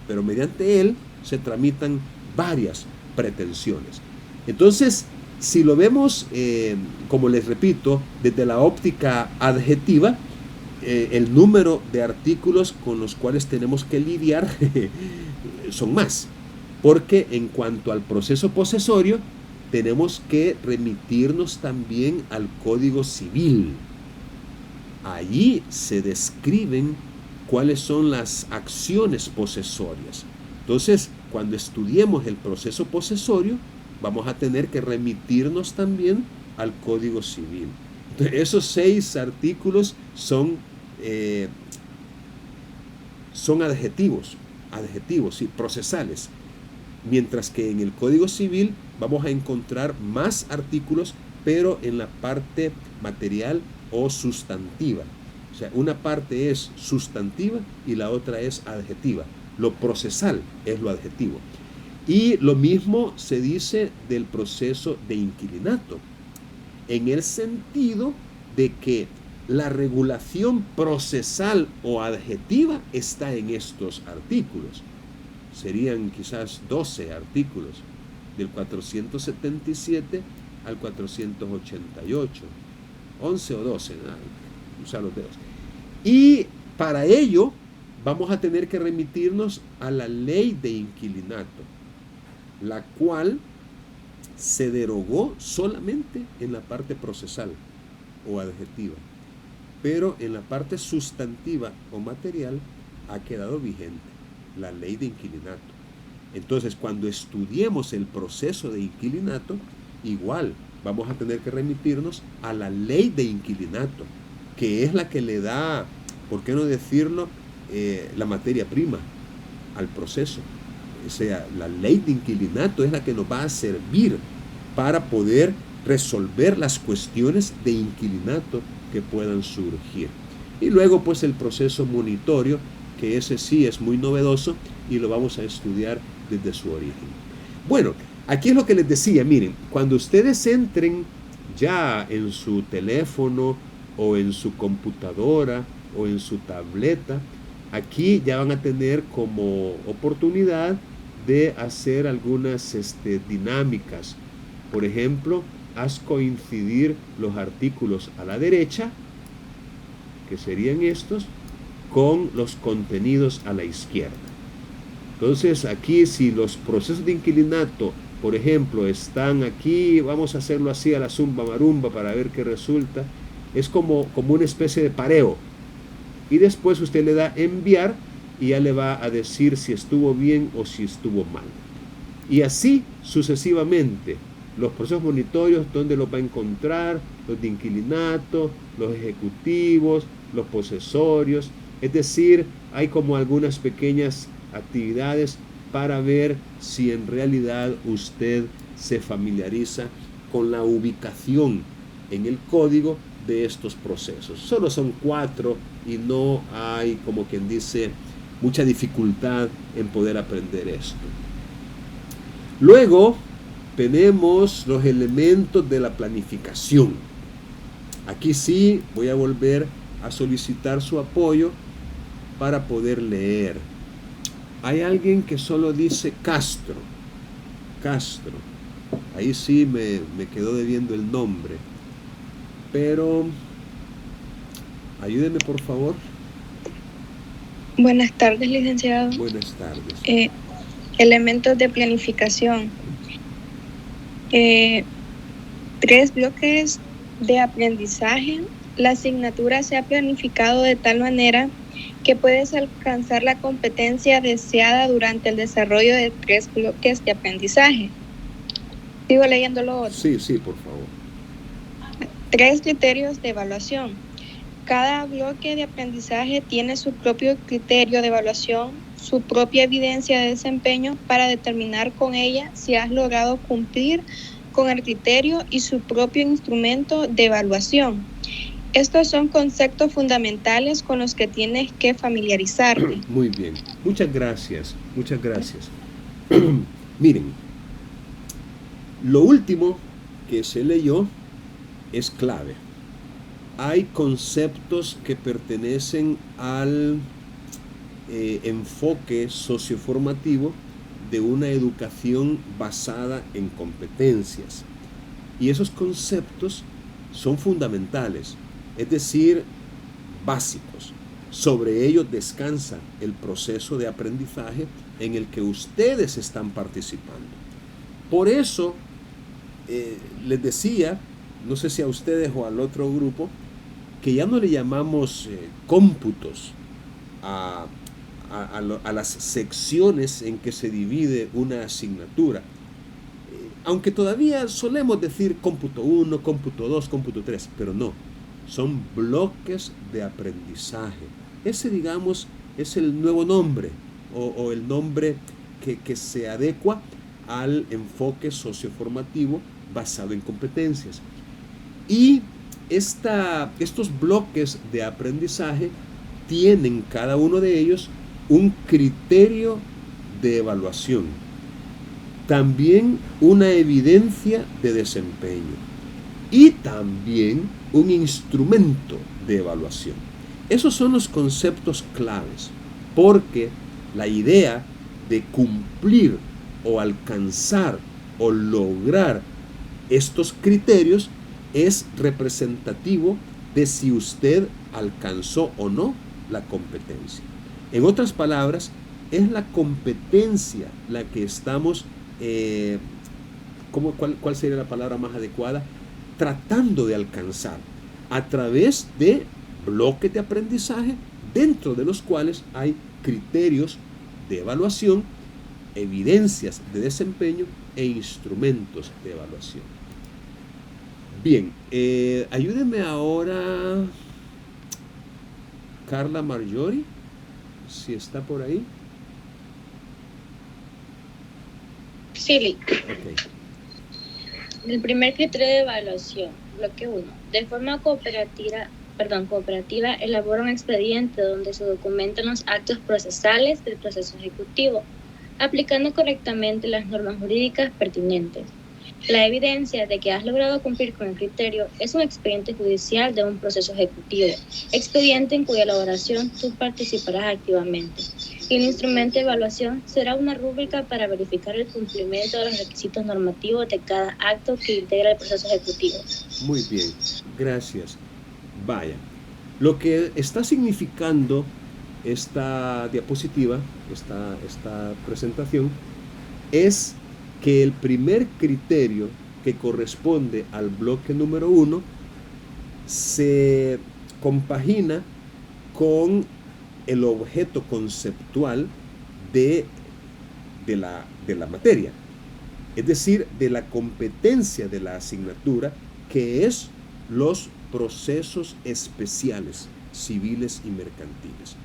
pero mediante él se tramitan varias pretensiones. Entonces, si lo vemos, como les repito, desde la óptica adjetiva, el número de artículos con los cuales tenemos que lidiar son más, porque en cuanto al proceso posesorio, tenemos que remitirnos también al Código Civil. Allí se describen cuáles son las acciones posesorias. Entonces, cuando estudiemos el proceso posesorio, vamos a tener que remitirnos también al Código Civil. Entonces, esos 6 artículos son adjetivos, sí, procesales. Mientras que en el Código Civil vamos a encontrar más artículos, pero en la parte material o sustantiva. O sea, una parte es sustantiva y la otra es adjetiva. Lo procesal es lo adjetivo. Y lo mismo se dice del proceso de inquilinato, en el sentido de que la regulación procesal o adjetiva está en estos artículos. Serían quizás 12 artículos, del 477 al 488, 11 o 12, usar los dedos. Y para ello vamos a tener que remitirnos a la ley de inquilinato, la cual se derogó solamente en la parte procesal o adjetiva, pero en la parte sustantiva o material ha quedado vigente la ley de inquilinato. Entonces, cuando estudiemos el proceso de inquilinato, igual vamos a tener que remitirnos a la ley de inquilinato, que es la que le da, ¿por qué no decirlo?, la materia prima al proceso. O sea, la ley de inquilinato es la que nos va a servir para poder resolver las cuestiones de inquilinato que puedan surgir. Y luego, pues, el proceso monitorio, que ese sí es muy novedoso y lo vamos a estudiar desde su origen. Bueno, aquí es lo que les decía, miren, cuando ustedes entren ya en su teléfono o en su computadora o en su tableta, aquí ya van a tener como oportunidad de hacer algunas dinámicas. Por ejemplo, haz coincidir los artículos a la derecha, que serían estos, con los contenidos a la izquierda. Entonces, aquí si los procesos de inquilinato Por ejemplo, están aquí, vamos a hacerlo así a la zumba marumba para ver qué resulta. Es como una especie de pareo. Y después usted le da enviar y ya le va a decir si estuvo bien o si estuvo mal. Y así sucesivamente. Los procesos monitorios, ¿dónde los va a encontrar? Los de inquilinato, los ejecutivos, los posesorios. Es decir, hay como algunas pequeñas actividades para ver si en realidad usted se familiariza con la ubicación en el código de estos procesos. Solo son 4 y no hay, como quien dice, mucha dificultad en poder aprender esto. Luego tenemos los elementos de la planificación. Aquí sí voy a volver a solicitar su apoyo para poder leer. Hay alguien que solo dice Castro. Castro. Ahí sí me quedó debiendo el nombre. Pero ayúdeme por favor. Buenas tardes, licenciado. Buenas tardes. Elementos de planificación. 3 bloques de aprendizaje. La asignatura se ha planificado de tal manera que puedes alcanzar la competencia deseada durante el desarrollo de 3 bloques de aprendizaje. ¿Sigo leyéndolo otro? Sí, por favor. 3 criterios de evaluación. Cada bloque de aprendizaje tiene su propio criterio de evaluación, su propia evidencia de desempeño para determinar con ella si has logrado cumplir con el criterio y su propio instrumento de evaluación. Estos son conceptos fundamentales con los que tienes que familiarizarte. Muy bien, muchas gracias. Miren, lo último que se leyó es clave. Hay conceptos que pertenecen al enfoque socioformativo de una educación basada en competencias. Y esos conceptos son fundamentales, es decir, básicos. Sobre ellos descansa el proceso de aprendizaje en el que ustedes están participando. Por eso, les decía, no sé si a ustedes o al otro grupo, que ya no le llamamos cómputos a las secciones en que se divide una asignatura. Aunque todavía solemos decir cómputo 1, cómputo 2, cómputo 3, pero no, son bloques de aprendizaje. Ese, digamos, es el nuevo nombre o el nombre que se adecua al enfoque socioformativo basado en competencias. Y estos bloques de aprendizaje tienen cada uno de ellos un criterio de evaluación, también una evidencia de desempeño y también un instrumento de evaluación. Esos son los conceptos claves, porque la idea de cumplir o alcanzar o lograr estos criterios es representativo de si usted alcanzó o no la competencia. En otras palabras, es la competencia la que estamos, ¿cuál sería la palabra más adecuada? Tratando de alcanzar a través de bloques de aprendizaje dentro de los cuales hay criterios de evaluación, evidencias de desempeño e instrumentos de evaluación. Bien, ayúdenme ahora Carla Marjorie, si está por ahí. Sí. Okay. El primer criterio de evaluación, bloque 1. De forma cooperativa, elabora un expediente donde se documentan los actos procesales del proceso ejecutivo, aplicando correctamente las normas jurídicas pertinentes. La evidencia de que has logrado cumplir con el criterio es un expediente judicial de un proceso ejecutivo, expediente en cuya elaboración tú participarás activamente. Y el instrumento de evaluación será una rúbrica para verificar el cumplimiento de los requisitos normativos de cada acto que integra el proceso ejecutivo. Muy bien, gracias. Vaya, lo que está significando esta diapositiva, esta presentación, es que el primer criterio que corresponde al bloque número 1 se compagina con el objeto conceptual de la materia, es decir, de la competencia de la asignatura, que es los procesos especiales, civiles y mercantiles.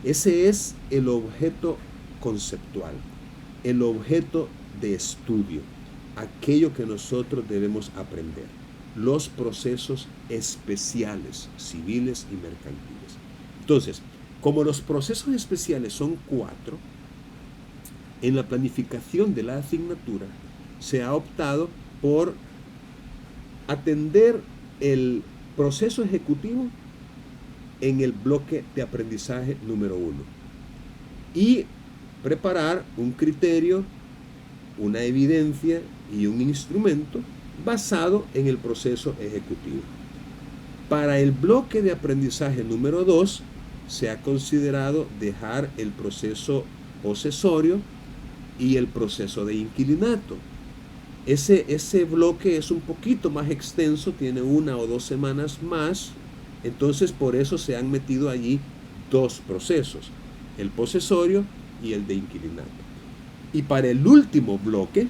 Ese es el objeto conceptual, el objeto de estudio, aquello que nosotros debemos aprender, los procesos especiales, civiles y mercantiles. Entonces, como los procesos especiales son 4, en la planificación de la asignatura se ha optado por atender el proceso ejecutivo en el bloque de aprendizaje número 1 y preparar un criterio, una evidencia y un instrumento basado en el proceso ejecutivo. Para el bloque de aprendizaje número 2 se ha considerado dejar el proceso posesorio y el proceso de inquilinato. Ese bloque es un poquito más extenso, tiene 1 o 2 semanas más, entonces por eso se han metido allí 2 procesos, el posesorio y el de inquilinato. Y para el último bloque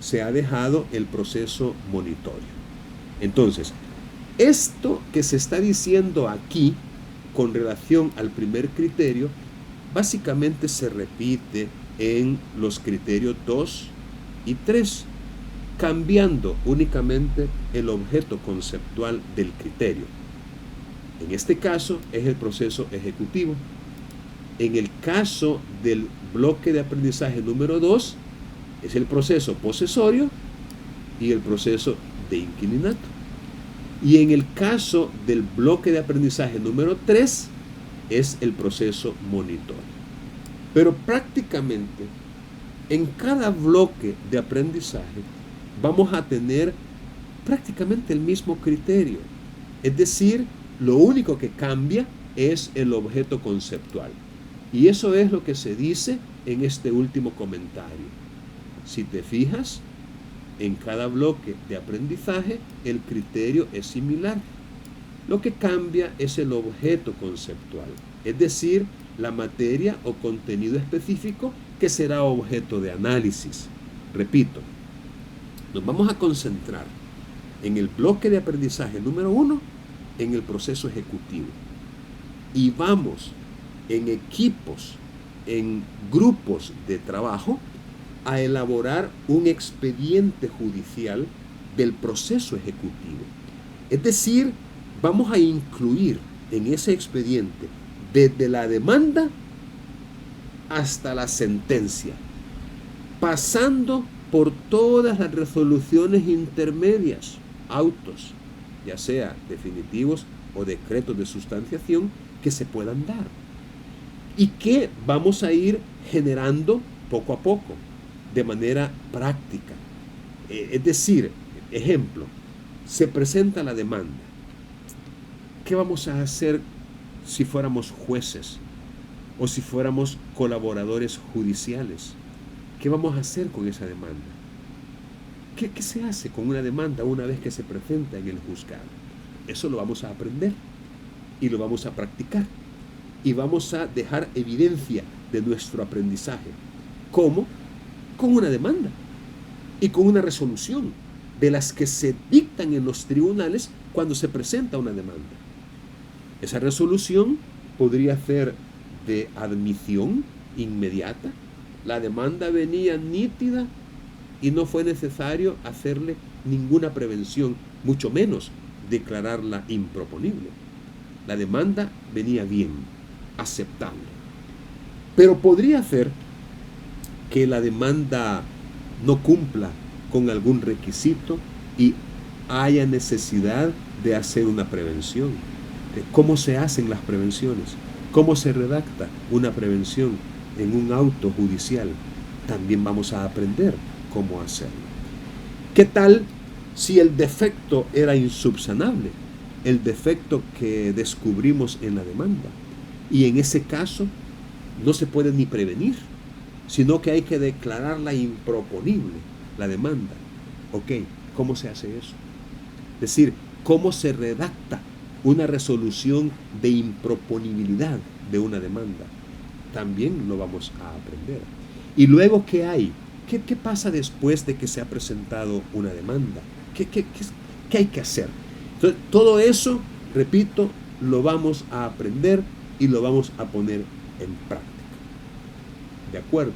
se ha dejado el proceso monitorio. Entonces, esto que se está diciendo aquí con relación al primer criterio, básicamente se repite en los criterios 2 y 3, cambiando únicamente el objeto conceptual del criterio. En este caso es el proceso ejecutivo. En el caso del bloque de aprendizaje número 2, es el proceso posesorio y el proceso de inquilinato. Y en el caso del bloque de aprendizaje número 3, es el proceso monitorio. Pero prácticamente en cada bloque de aprendizaje vamos a tener prácticamente el mismo criterio. Es decir, lo único que cambia es el objeto conceptual. Y eso es lo que se dice en este último comentario. Si te fijas, en cada bloque de aprendizaje el criterio es similar. Lo que cambia es el objeto conceptual, es decir, la materia o contenido específico que será objeto de análisis. Repito, nos vamos a concentrar en el bloque de aprendizaje número 1, en el proceso ejecutivo. Y vamos en equipos, en grupos de trabajo, a elaborar un expediente judicial del proceso ejecutivo. Es decir, vamos a incluir en ese expediente desde la demanda hasta la sentencia, pasando por todas las resoluciones intermedias, autos, ya sea definitivos o decretos de sustanciación que se puedan dar y que vamos a ir generando poco a poco, de manera práctica. Es decir, ejemplo, se presenta la demanda. ¿Qué vamos a hacer si fuéramos jueces o si fuéramos colaboradores judiciales? ¿Qué vamos a hacer con esa demanda? ¿Qué se hace con una demanda una vez que se presenta en el juzgado? Eso lo vamos a aprender y lo vamos a practicar y vamos a dejar evidencia de nuestro aprendizaje. ¿Cómo? Con una demanda y con una resolución de las que se dictan en los tribunales cuando se presenta una demanda. Esa resolución podría ser de admisión inmediata. La demanda venía nítida y no fue necesario hacerle ninguna prevención, mucho menos declararla improponible. La demanda venía bien, aceptable. Pero podría ser que la demanda no cumpla con algún requisito y haya necesidad de hacer una prevención. ¿Cómo se hacen las prevenciones? ¿Cómo se redacta una prevención en un auto judicial? También vamos a aprender cómo hacerlo. ¿Qué tal si el defecto era insubsanable? El defecto que descubrimos en la demanda. Y en ese caso no se puede ni prevenir, sino que hay que declararla improponible. la demanda. Ok, ¿cómo se hace eso? Es decir, ¿cómo se redacta una resolución de improponibilidad de una demanda? También lo vamos a aprender. Y luego, ¿qué hay? ¿Qué pasa después de que se ha presentado una demanda? ¿Qué hay que hacer? Entonces, todo eso, repito, lo vamos a aprender y lo vamos a poner en práctica. ¿De acuerdo?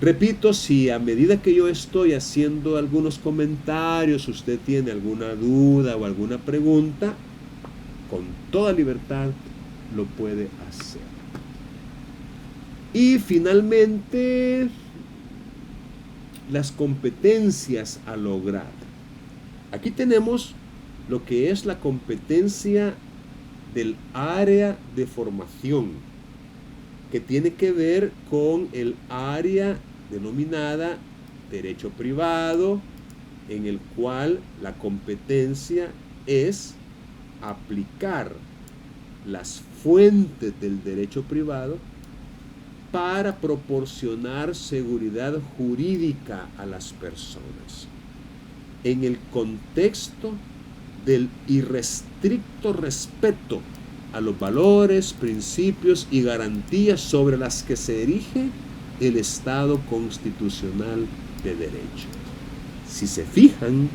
Repito, si a medida que yo estoy haciendo algunos comentarios, usted tiene alguna duda o alguna pregunta, con toda libertad lo puede hacer. Y finalmente, las competencias a lograr. Aquí tenemos lo que es la competencia del área de formación, que tiene que ver con el área denominada derecho privado, en el cual la competencia es aplicar las fuentes del derecho privado para proporcionar seguridad jurídica a las personas en el contexto del irrestricto respeto a los valores, principios y garantías sobre las que se erige el Estado constitucional de derecho. Si se fijan,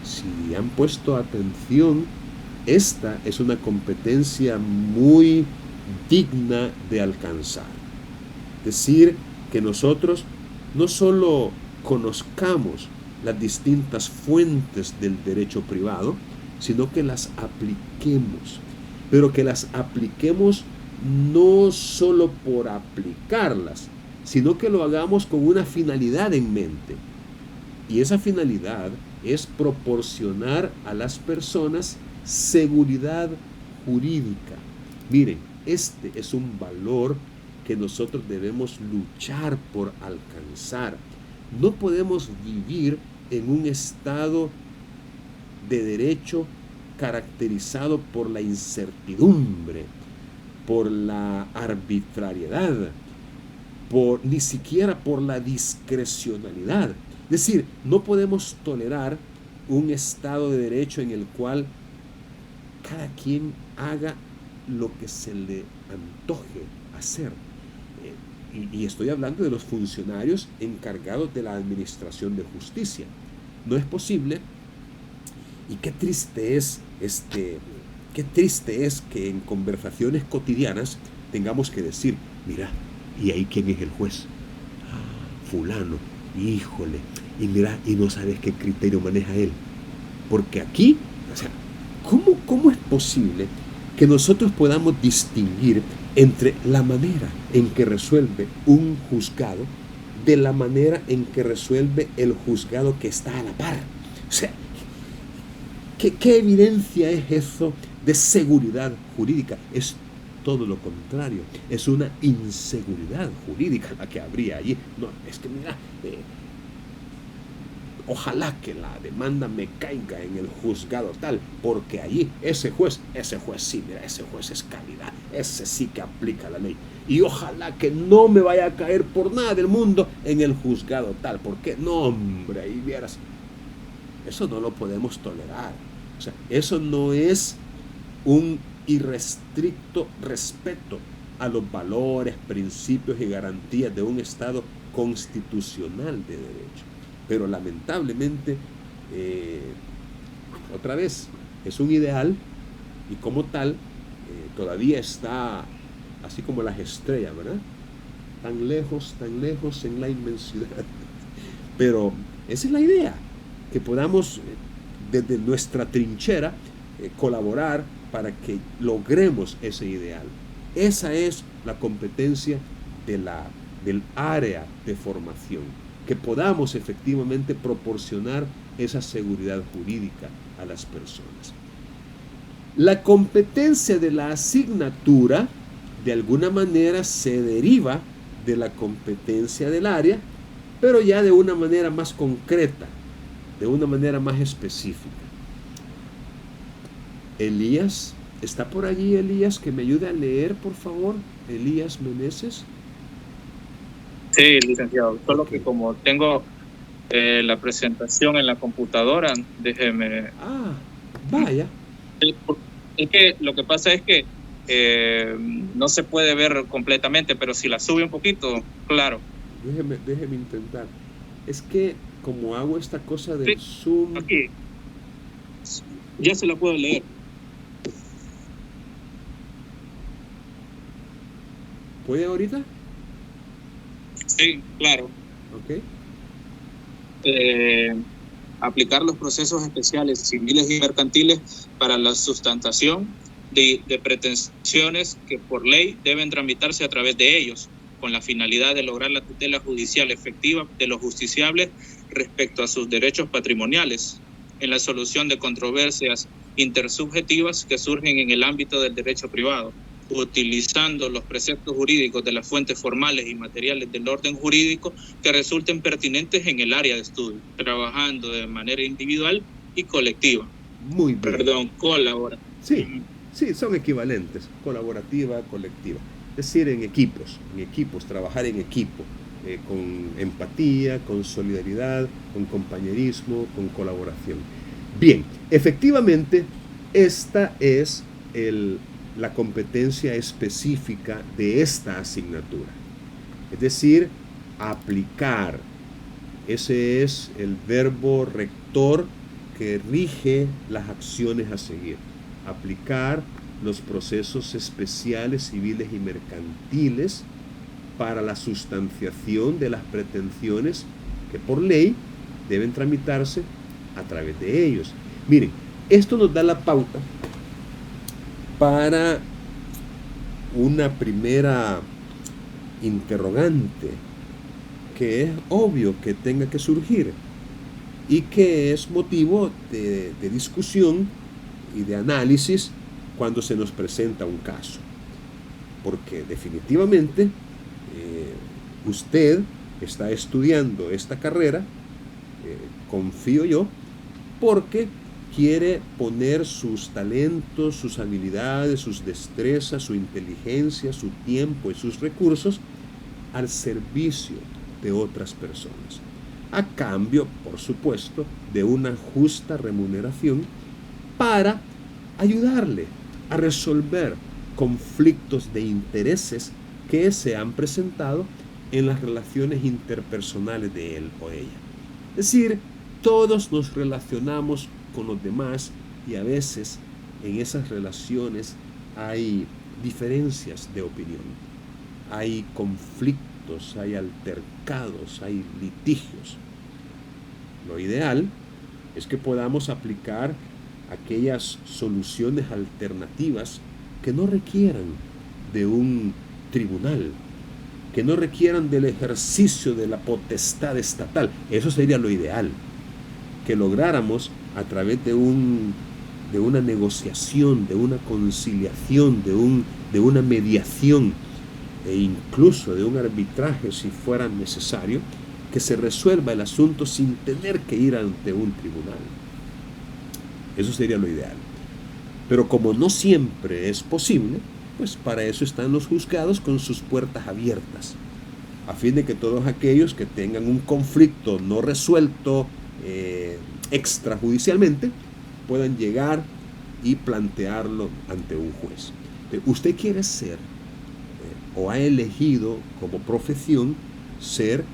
si han puesto atención, esta es una competencia muy digna de alcanzar. Es decir, que nosotros no solo conozcamos las distintas fuentes del derecho privado, sino que las apliquemos, pero que las apliquemos no solo por aplicarlas, sino que lo hagamos con una finalidad en mente. Y esa finalidad es proporcionar a las personas seguridad jurídica. Miren, este es un valor que nosotros debemos luchar por alcanzar. No podemos vivir en un estado de derecho caracterizado por la incertidumbre, por la arbitrariedad, ni siquiera por la discrecionalidad. Es decir, no podemos tolerar un estado de derecho en el cual cada quien haga lo que se le antoje hacer. Y estoy hablando de los funcionarios encargados de la administración de justicia. No es posible, y qué triste es que en conversaciones cotidianas tengamos que decir, mira, ¿y ahí quién es el juez? Fulano, híjole, y mira, y no sabes qué criterio maneja él. Porque aquí, o sea, ¿cómo es posible que nosotros podamos distinguir entre la manera en que resuelve un juzgado de la manera en que resuelve el juzgado que está a la par? O sea, ¿qué evidencia es eso de seguridad jurídica? Es todo lo contrario, es una inseguridad jurídica la que habría allí. No, es que mira, ojalá que la demanda me caiga en el juzgado tal, porque allí ese juez sí, mira, ese juez es calidad, ese sí que aplica la ley. Y ojalá que no me vaya a caer por nada del mundo en el juzgado tal, porque no, hombre, ahí vieras. Eso no lo podemos tolerar. O sea, eso no es un irrestricto respeto a los valores, principios y garantías de un Estado constitucional de derecho. Pero lamentablemente, otra vez, es un ideal y como tal todavía está así como las estrellas, ¿verdad? Tan lejos en la inmensidad. Pero esa es la idea, que podamos desde nuestra trinchera colaborar para que logremos ese ideal. Esa es la competencia del área de formación, que podamos efectivamente proporcionar esa seguridad jurídica a las personas. La competencia de la asignatura de alguna manera se deriva de la competencia del área, pero ya de una manera más concreta, de una manera más específica. Elías, ¿está por allí Elías? Que me ayude a leer, por favor. Elías Meneses. Sí, licenciado. Solo que como tengo La presentación en la computadora, déjeme. Ah, vaya. Es que lo que pasa es que no se puede ver completamente, pero si la sube un poquito, claro. Déjeme intentar. Es que como hago esta cosa del Zoom... Aquí. Ya se la puedo leer. ¿Puede ahorita? Sí, claro. Ok. Aplicar los procesos especiales civiles y mercantiles para la sustentación de pretensiones que por ley deben tramitarse a través de ellos, con la finalidad de lograr la tutela judicial efectiva de los justiciables respecto a sus derechos patrimoniales, en la solución de controversias intersubjetivas que surgen en el ámbito del derecho privado, utilizando los preceptos jurídicos de las fuentes formales y materiales del orden jurídico que resulten pertinentes en el área de estudio, trabajando de manera individual y colectiva. Muy bien. Perdón, colabora. Sí, son equivalentes, colaborativa, colectiva. Es decir, en equipos, trabajar en equipo, con empatía, con solidaridad, con compañerismo, con colaboración. Bien, efectivamente, esta es la competencia específica de esta asignatura. Es decir, aplicar. Ese es el verbo rector que rige las acciones a seguir. Aplicar los procesos especiales, civiles y mercantiles para la sustanciación de las pretensiones que por ley deben tramitarse a través de ellos. Miren, esto nos da la pauta para una primera interrogante que es obvio que tenga que surgir y que es motivo de discusión y de análisis cuando se nos presenta un caso. Porque definitivamente usted está estudiando esta carrera, confío yo, porque quiere poner sus talentos, sus habilidades, sus destrezas, su inteligencia, su tiempo y sus recursos al servicio de otras personas, a cambio, por supuesto, de una justa remuneración para ayudarle a resolver conflictos de intereses que se han presentado en las relaciones interpersonales de él o ella. Es decir, todos nos relacionamos con los demás y a veces en esas relaciones hay diferencias de opinión, hay conflictos, hay altercados, hay litigios. Lo ideal es que podamos aplicar aquellas soluciones alternativas que no requieran de un tribunal, que no requieran del ejercicio de la potestad estatal. Eso sería lo ideal, que lográramos a través de una negociación, de una conciliación, de una mediación e incluso de un arbitraje si fuera necesario, que se resuelva el asunto sin tener que ir ante un tribunal. Eso sería lo ideal. Pero como no siempre es posible, pues para eso están los juzgados con sus puertas abiertas, a fin de que todos aquellos que tengan un conflicto no resuelto extrajudicialmente puedan llegar y plantearlo ante un juez. Usted quiere ser o ha elegido como profesión ser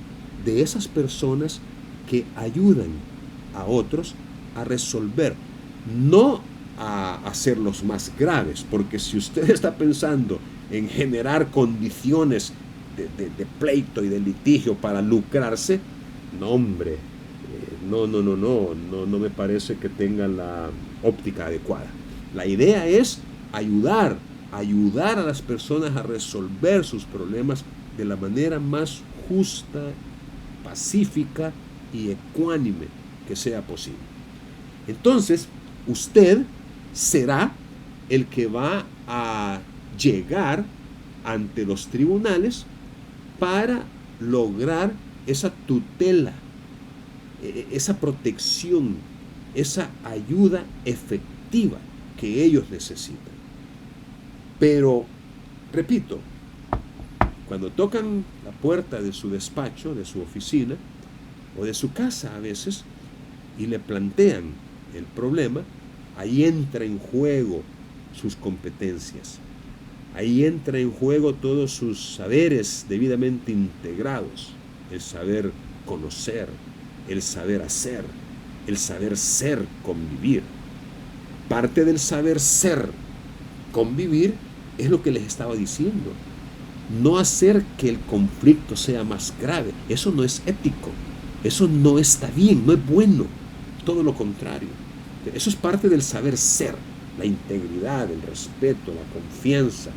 de esas personas que ayudan a otros a resolver, no a hacerlos más graves, porque si usted está pensando en generar condiciones de pleito y de litigio para lucrarse, no hombre, no me parece que tenga la óptica adecuada. La idea es ayudar a las personas a resolver sus problemas de la manera más justa, pacífica y ecuánime que sea posible. Entonces, usted será el que va a llegar ante los tribunales para lograr esa tutela, esa protección, esa ayuda efectiva que ellos necesitan. Pero, repito, cuando tocan la puerta de su despacho, de su oficina, o de su casa a veces y le plantean el problema, ahí entra en juego sus competencias. Ahí entra en juego todos sus saberes debidamente integrados, el saber conocer, el saber hacer, el saber ser, convivir. Parte del saber ser, convivir, es lo que les estaba diciendo. No hacer que el conflicto sea más grave. Eso no es ético, eso no está bien, no es bueno, todo lo contrario. Eso es parte del saber ser, la integridad, el respeto, la confianza,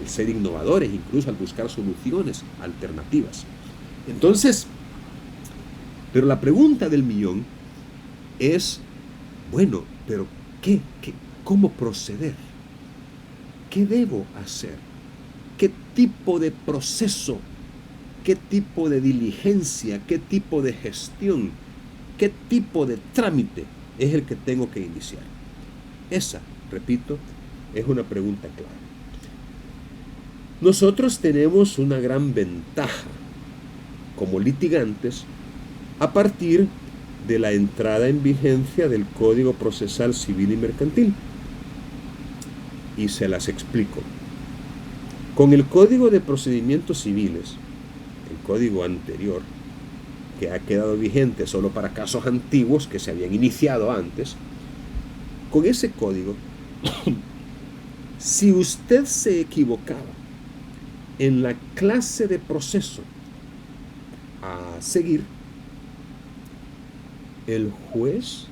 el ser innovadores, incluso al buscar soluciones alternativas. Entonces, pero la pregunta del millón es, bueno, pero ¿cómo proceder? ¿Qué debo hacer? ¿Qué tipo de proceso? ¿Qué tipo de diligencia? ¿Qué tipo de gestión? ¿Qué tipo de trámite es el que tengo que iniciar? Esa, repito, es una pregunta clave. Nosotros tenemos una gran ventaja como litigantes a partir de la entrada en vigencia del Código Procesal Civil y Mercantil. Y se las explico. Con el Código de Procedimientos Civiles, el código anterior, que ha quedado vigente solo para casos antiguos que se habían iniciado antes, con ese código, si usted se equivocaba en la clase de proceso a seguir, el juez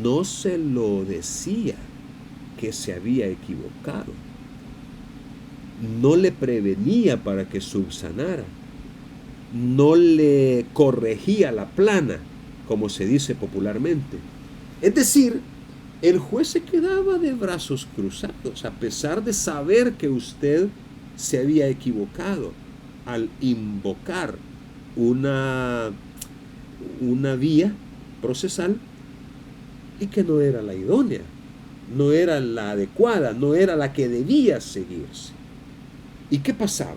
no se lo decía que se había equivocado, no le prevenía para que subsanara, no le corregía la plana, como se dice popularmente. Es decir, el juez se quedaba de brazos cruzados, a pesar de saber que usted se había equivocado al invocar una vía procesal y que no era la idónea, no era la adecuada, no era la que debía seguirse. ¿Y qué pasaba?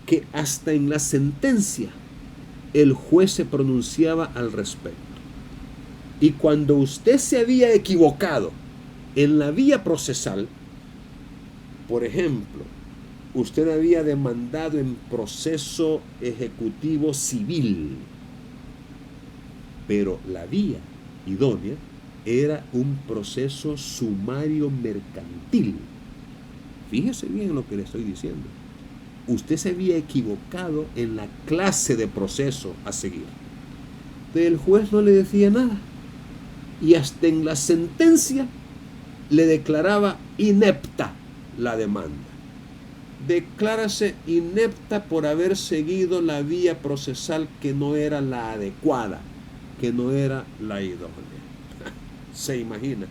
Que hasta en la sentencia el juez se pronunciaba al respecto. Y cuando usted se había equivocado en la vía procesal, por ejemplo, usted había demandado en proceso ejecutivo civil, pero la vía idónea era un proceso sumario mercantil. Fíjese bien lo que le estoy diciendo. Usted se había equivocado en la clase de proceso a seguir. El juez no le decía nada. Y hasta en la sentencia le declaraba inepta la demanda. Declárase inepta por haber seguido la vía procesal que no era la adecuada, que no era la idónea. Se imagina.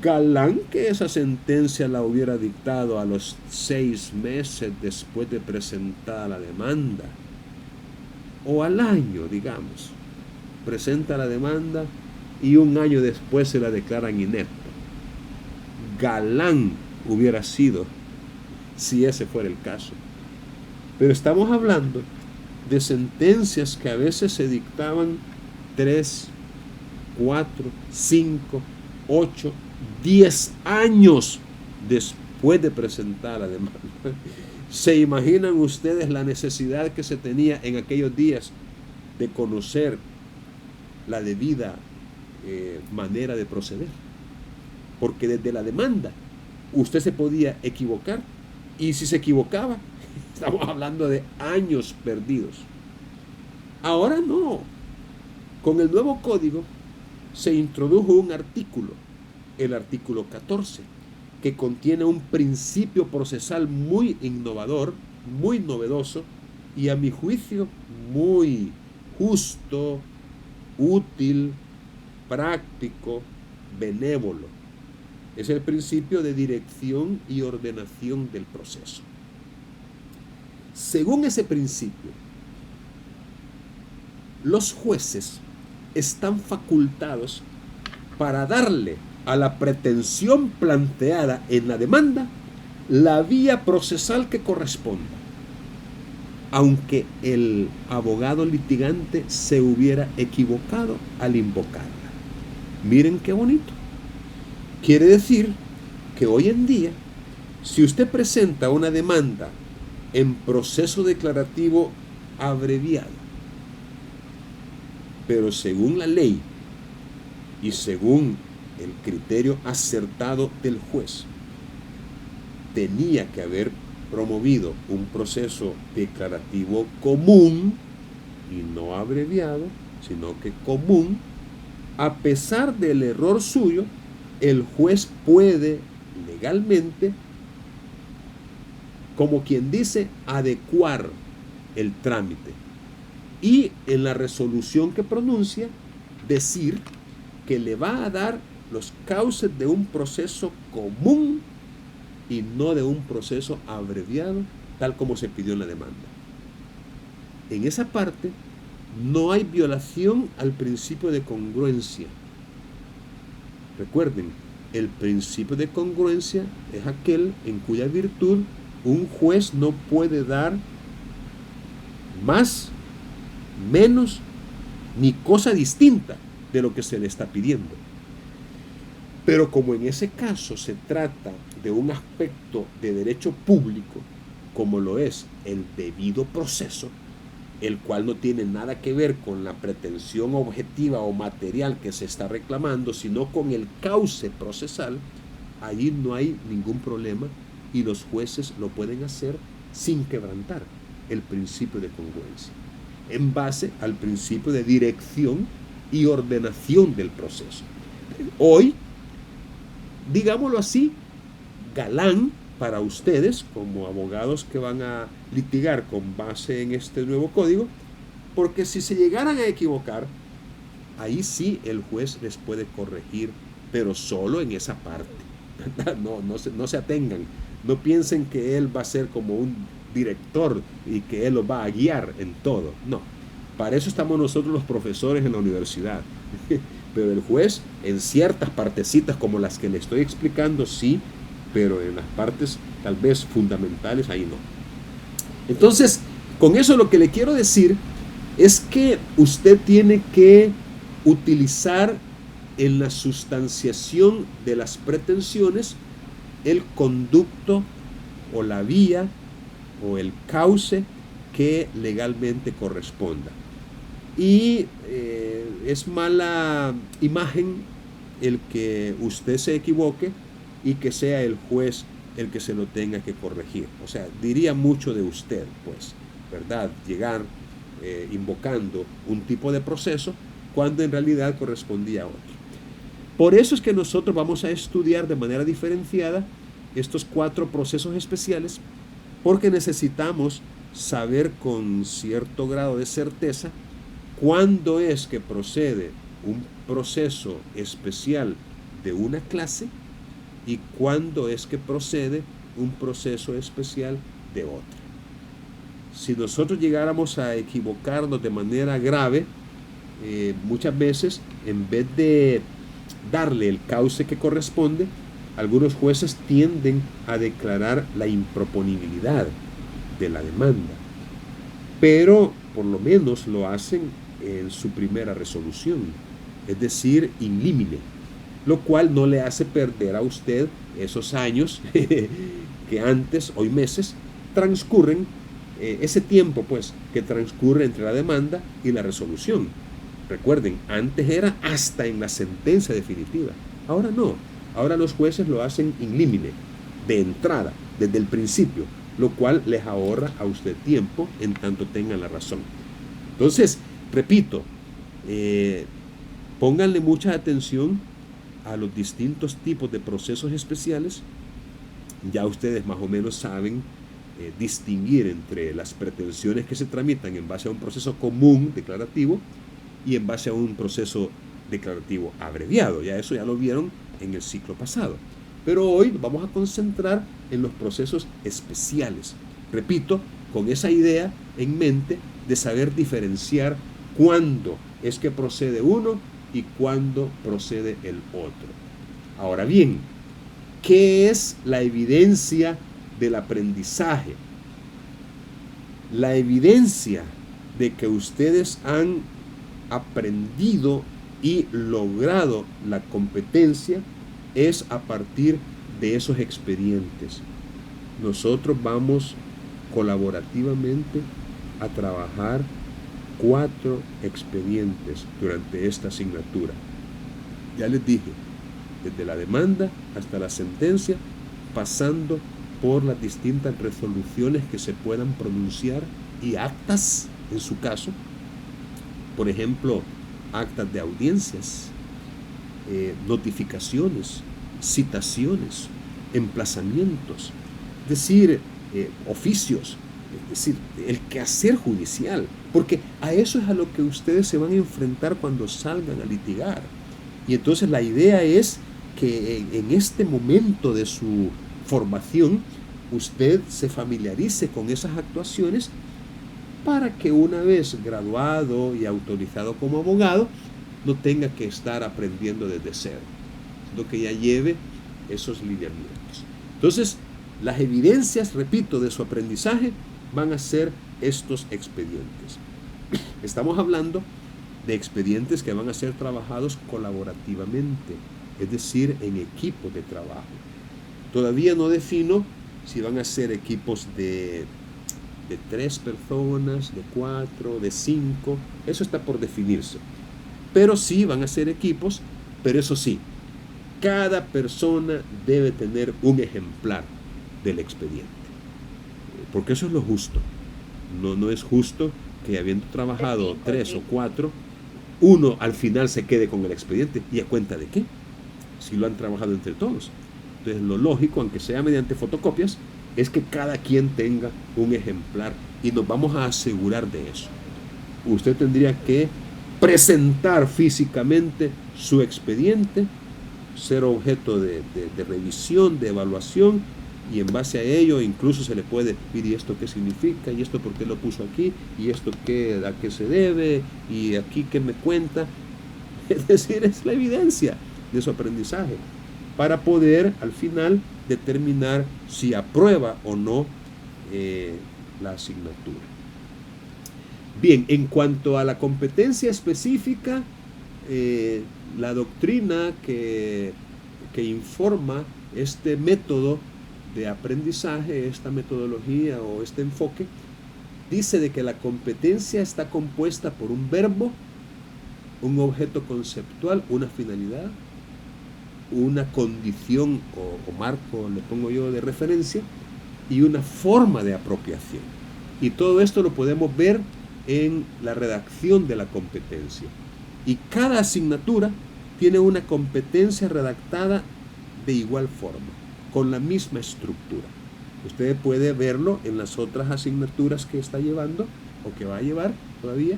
Galán que esa sentencia la hubiera dictado a los 6 meses después de presentada la demanda, o al año, digamos. Presenta la demanda y 1 año después se la declaran inepta. Galán hubiera sido si ese fuera el caso. Pero estamos hablando de sentencias que a veces se dictaban 3, 4, 5, 8, 10 años después de presentar la demanda. ¿Se imaginan ustedes la necesidad que se tenía en aquellos días de conocer la debida manera de proceder? Porque desde la demanda usted se podía equivocar, y si se equivocaba, estamos hablando de años perdidos. Ahora no. Con el nuevo código se introdujo un artículo, el artículo 14, que contiene un principio procesal muy innovador, muy novedoso y a mi juicio muy justo, útil, práctico, benévolo. Es el principio de dirección y ordenación del proceso. Según ese principio, los jueces están facultados para darle a la pretensión planteada en la demanda la vía procesal que corresponda. aunque el abogado litigante se hubiera equivocado al invocarla. Miren qué bonito. Quiere decir que hoy en día, si usted presenta una demanda en proceso declarativo abreviado, pero según la ley y según el criterio acertado del juez, tenía que haber promovido un proceso declarativo común, y no abreviado, sino que común, a pesar del error suyo, el juez puede legalmente, como quien dice, adecuar el trámite y en la resolución que pronuncia decir que le va a dar los cauces de un proceso común y no de un proceso abreviado, tal como se pidió en la demanda. En esa parte no hay violación al principio de congruencia. Recuerden, el principio de congruencia es aquel en cuya virtud un juez no puede dar más, menos, ni cosa distinta de lo que se le está pidiendo. Pero como en ese caso se trata de un aspecto de derecho público, como lo es el debido proceso, el cual no tiene nada que ver con la pretensión objetiva o material que se está reclamando, sino con el cauce procesal, allí no hay ningún problema y los jueces lo pueden hacer sin quebrantar el principio de congruencia, en base al principio de dirección y ordenación del proceso. Hoy, digámoslo así, galán para ustedes como abogados que van a litigar con base en este nuevo código, porque si se llegaran a equivocar, ahí sí el juez les puede corregir, pero solo en esa parte. No se atengan, no piensen que él va a ser como un director y que él los va a guiar en todo. No, para eso estamos nosotros los profesores en la universidad. Pero el juez en ciertas partecitas como las que le estoy explicando sí, pero en las partes tal vez fundamentales ahí no. Entonces, con eso lo que le quiero decir es que usted tiene que utilizar en la sustanciación de las pretensiones el conducto o la vía o el cauce que legalmente corresponda. Y es mala imagen el que usted se equivoque y que sea el juez el que se lo tenga que corregir. O sea, diría mucho de usted, pues, ¿verdad? Llegar invocando un tipo de proceso cuando en realidad correspondía a otro. Por eso es que nosotros vamos a estudiar de manera diferenciada estos 4 procesos especiales, porque necesitamos saber con cierto grado de certeza cuándo es que procede un proceso especial de una clase y cuándo es que procede un proceso especial de otra. Si nosotros llegáramos a equivocarnos de manera grave, muchas veces, en vez de darle el cauce que corresponde, algunos jueces tienden a declarar la improponibilidad de la demanda, pero por lo menos lo hacen en su primera resolución, es decir, in limine, lo cual no le hace perder a usted esos años que antes, hoy meses, transcurren, ese tiempo pues que transcurre entre la demanda y la resolución. Recuerden, antes era hasta en la sentencia definitiva, ahora no, ahora los jueces lo hacen in limine, de entrada, desde el principio, lo cual les ahorra a usted tiempo en tanto tengan la razón. Entonces, repito, pónganle mucha atención a los distintos tipos de procesos especiales. Ya ustedes más o menos saben distinguir entre las pretensiones que se tramitan en base a un proceso común declarativo y en base a un proceso declarativo abreviado. Ya eso ya lo vieron en el ciclo pasado. Pero hoy nos vamos a concentrar en los procesos especiales. Repito, con esa idea en mente de saber diferenciar cuándo es que procede uno y cuándo procede el otro. Ahora bien, ¿qué es la evidencia del aprendizaje? la evidencia de que ustedes han aprendido y logrado la competencia es a partir de esos expedientes. Nosotros vamos colaborativamente a trabajar 4 expedientes durante esta asignatura. Ya les dije, desde la demanda hasta la sentencia, pasando por las distintas resoluciones que se puedan pronunciar y actas, en su caso, por ejemplo, actas de audiencias, notificaciones, citaciones, emplazamientos, es decir, oficios, es decir, el quehacer judicial, porque a eso es a lo que ustedes se van a enfrentar cuando salgan a litigar. Y entonces la idea es que en este momento de su formación usted se familiarice con esas actuaciones para que una vez graduado y autorizado como abogado no tenga que estar aprendiendo desde cero, sino que ya lleve esos lineamientos. Entonces, las evidencias, repito, de su aprendizaje van a ser estos expedientes. Estamos hablando de expedientes que van a ser trabajados colaborativamente, es decir, en equipos de trabajo. Todavía no defino si van a ser equipos de 3 personas, de 4, de 5, eso está por definirse. Pero sí van a ser equipos, pero eso sí, cada persona debe tener un ejemplar del expediente, porque eso es lo justo. No es justo que habiendo trabajado 3 o 4, uno al final se quede con el expediente. ¿Y a cuenta de qué? Si lo han trabajado entre todos. Entonces lo lógico, aunque sea mediante fotocopias, es que cada quien tenga un ejemplar y nos vamos a asegurar de eso. Usted tendría que presentar físicamente su expediente, ser objeto de revisión, de evaluación, y en base a ello incluso se le puede pedir ¿y esto qué significa? ¿Y esto por qué lo puso aquí? ¿Y esto a qué se debe? ¿Y aquí qué me cuenta? Es decir, es la evidencia de su aprendizaje para poder al final determinar si aprueba o no la asignatura. Bien, en cuanto a la competencia específica, la doctrina que informa este método de aprendizaje, esta metodología o este enfoque, dice de que la competencia está compuesta por un verbo, un objeto conceptual, una finalidad, una condición o marco, le pongo yo de referencia, y una forma de apropiación. Y todo esto lo podemos ver en la redacción de la competencia. Y cada asignatura tiene una competencia redactada de igual forma, con la misma estructura. Usted puede verlo en las otras asignaturas que está llevando o que va a llevar todavía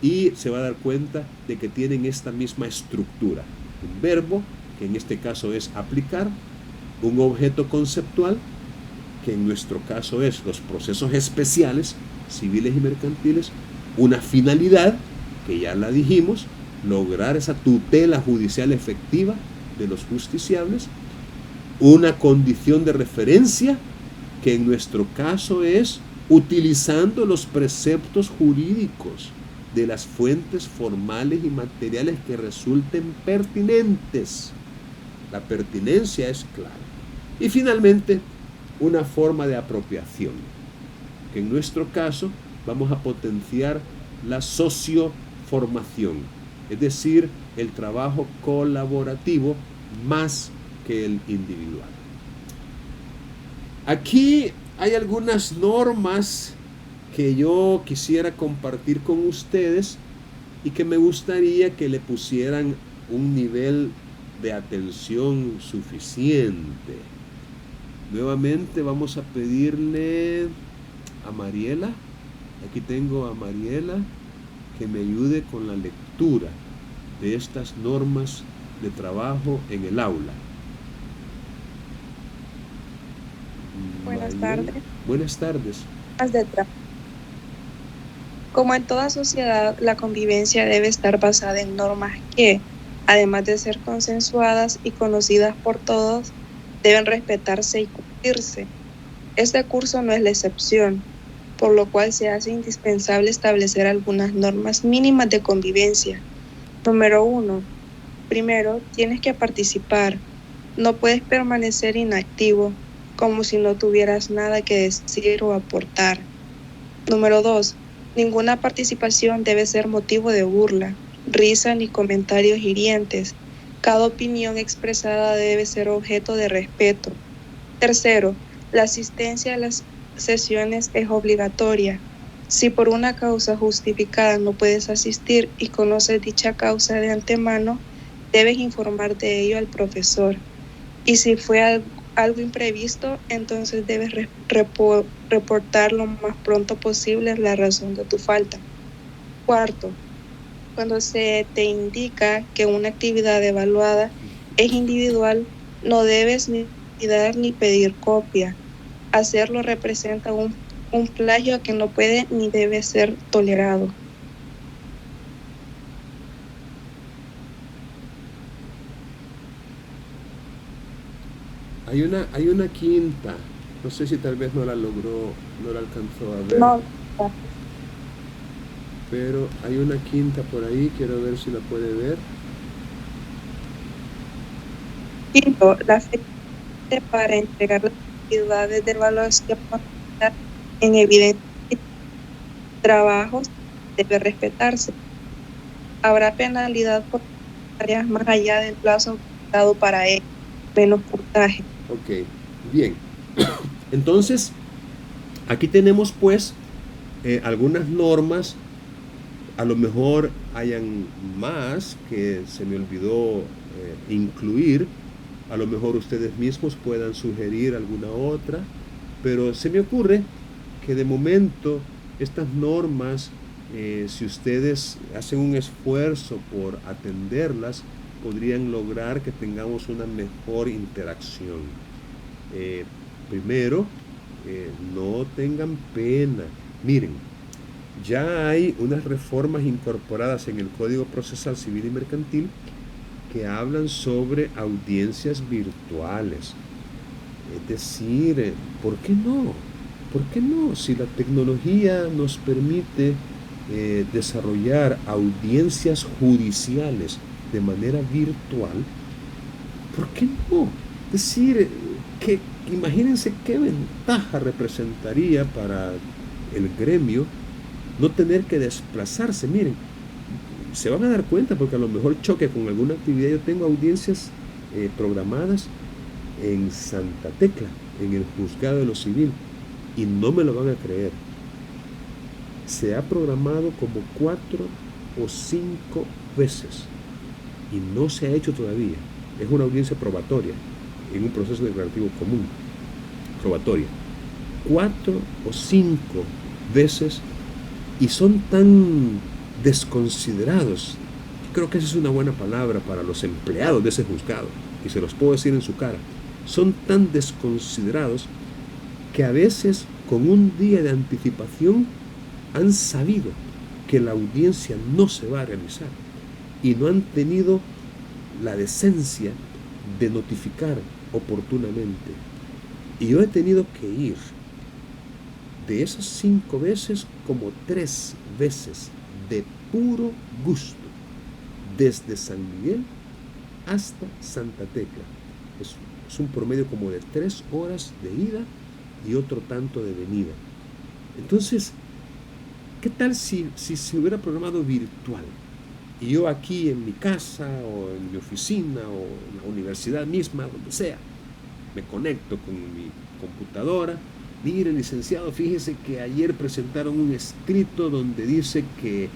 y se va a dar cuenta de que tienen esta misma estructura. Un verbo, que en este caso es aplicar, un objeto conceptual, que en nuestro caso es los procesos especiales, civiles y mercantiles, una finalidad, que ya la dijimos, lograr esa tutela judicial efectiva de los justiciables, una condición de referencia, que en nuestro caso es utilizando los preceptos jurídicos de las fuentes formales y materiales que resulten pertinentes. La pertinencia es clave. Y finalmente, una forma de apropiación, que en nuestro caso vamos a potenciar la socioformación, es decir, el trabajo colaborativo más que el individual. Aquí hay algunas normas que yo quisiera compartir con ustedes y que me gustaría que le pusieran un nivel de atención suficiente. Nuevamente vamos a pedirle a Mariela, aquí tengo a Mariela, que me ayude con la lectura de estas normas de trabajo en el aula. Buenas Mariela. tardes. Buenas tardes. Como en toda sociedad, la convivencia debe estar basada en normas que, además de ser consensuadas y conocidas por todos, deben respetarse y cumplirse. Este curso no es la excepción. por lo cual se hace indispensable establecer algunas normas mínimas de convivencia. Número 1. Primero, tienes que participar. No puedes permanecer inactivo, como si no tuvieras nada que decir o aportar. Número 2. Ninguna participación debe ser motivo de burla, risa ni comentarios hirientes. Cada opinión expresada debe ser objeto de respeto. Tercero, la asistencia a las sesiones es obligatoria. Si por una causa justificada no puedes asistir y conoces dicha causa de antemano, debes informar de ello al profesor. Y si fue algo imprevisto, entonces debes reportar lo más pronto posible la razón de tu falta. Cuarto, cuando se te indica que una actividad evaluada es individual, no debes ni dar ni pedir copia. Hacerlo representa un plagio que no puede ni debe ser tolerado. Hay una quinta, no sé si tal vez no la alcanzó a ver. No. Pero hay una quinta por ahí, quiero ver si la puede ver. Quinto, la fecha para entregar las actividades de evaluación en evidencia trabajos debe respetarse. Habrá penalidad por tareas más allá del plazo dado para él, menos puntaje. Ok, bien. Entonces, aquí tenemos pues algunas normas. A lo mejor hayan más que se me olvidó incluir. A lo mejor ustedes mismos puedan sugerir alguna otra. Pero se me ocurre que de momento estas normas, si ustedes hacen un esfuerzo por atenderlas, podrían lograr que tengamos una mejor interacción. Primero, no tengan pena. Miren, ya hay unas reformas incorporadas en el Código Procesal Civil y Mercantil que hablan sobre audiencias virtuales. Es decir, ¿por qué no? ¿Por qué no? Si la tecnología nos permite desarrollar audiencias judiciales de manera virtual, ¿por qué no? Es decir, que imagínense qué ventaja representaría para el gremio no tener que desplazarse. Miren, se van a dar cuenta porque a lo mejor choque con alguna actividad. Yo tengo audiencias programadas en Santa Tecla, en el Juzgado de lo Civil, y no me lo van a creer. Se ha programado como 4 o 5 veces y no se ha hecho todavía. Es una audiencia probatoria en un proceso declarativo común, probatoria. 4 o 5 veces, y son tan desconsiderados. Creo que esa es una buena palabra para los empleados de ese juzgado, y se los puedo decir en su cara. Son tan desconsiderados que a veces con un día de anticipación han sabido que la audiencia no se va a realizar y no han tenido la decencia de notificar oportunamente. Y yo he tenido que ir de esas 5 veces como 3 veces de puro gusto, desde San Miguel hasta Santa Tecla. Es un promedio como de 3 horas de ida y otro tanto de venida. Entonces, ¿qué tal si se hubiera programado virtual? Y yo aquí en mi casa o en mi oficina o en la universidad misma, donde sea, me conecto con mi computadora. Mire, licenciado, fíjese que ayer presentaron un escrito donde dice que,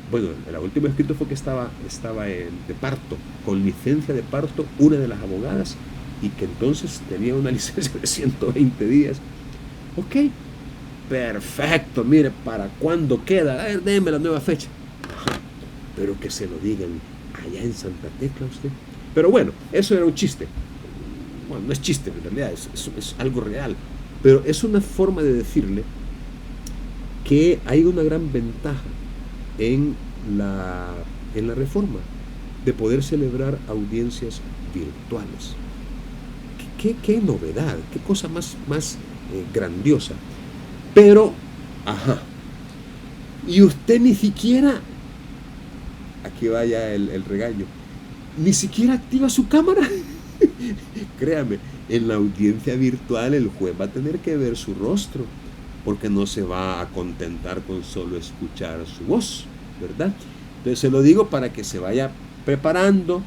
bueno, el último escrito fue que estaba de parto, con licencia de parto, una de las abogadas, y que entonces tenía una licencia de 120 días. Ok, perfecto, mire, ¿para cuándo queda? A ver, déme la nueva fecha. Ajá, pero que se lo digan allá en Santa Tecla usted. Pero bueno, eso era un chiste. Bueno, no es chiste, en realidad es algo real. Pero es una forma de decirle que hay una gran ventaja en la reforma de poder celebrar audiencias virtuales. ¿Qué novedad? ¿Qué cosa más grandiosa? Pero Ajá. Y usted ni siquiera, aquí vaya el regaño, ni siquiera activa su cámara. Créame, en la audiencia virtual el juez va a tener que ver su rostro, porque no se va a contentar con solo escuchar su voz, ¿verdad? Entonces se lo digo para que se vaya preparando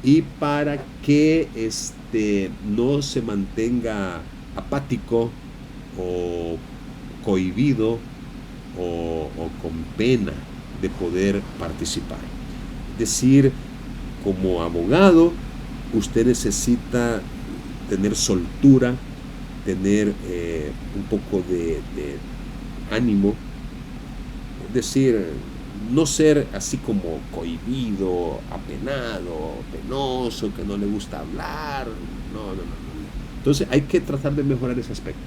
y para que no se mantenga apático o cohibido o con pena de poder participar. Es decir, como abogado, usted necesita tener soltura, tener un poco de ánimo, es decir, no ser así como cohibido, apenado, penoso, que no le gusta hablar, no. Entonces hay que tratar de mejorar ese aspecto.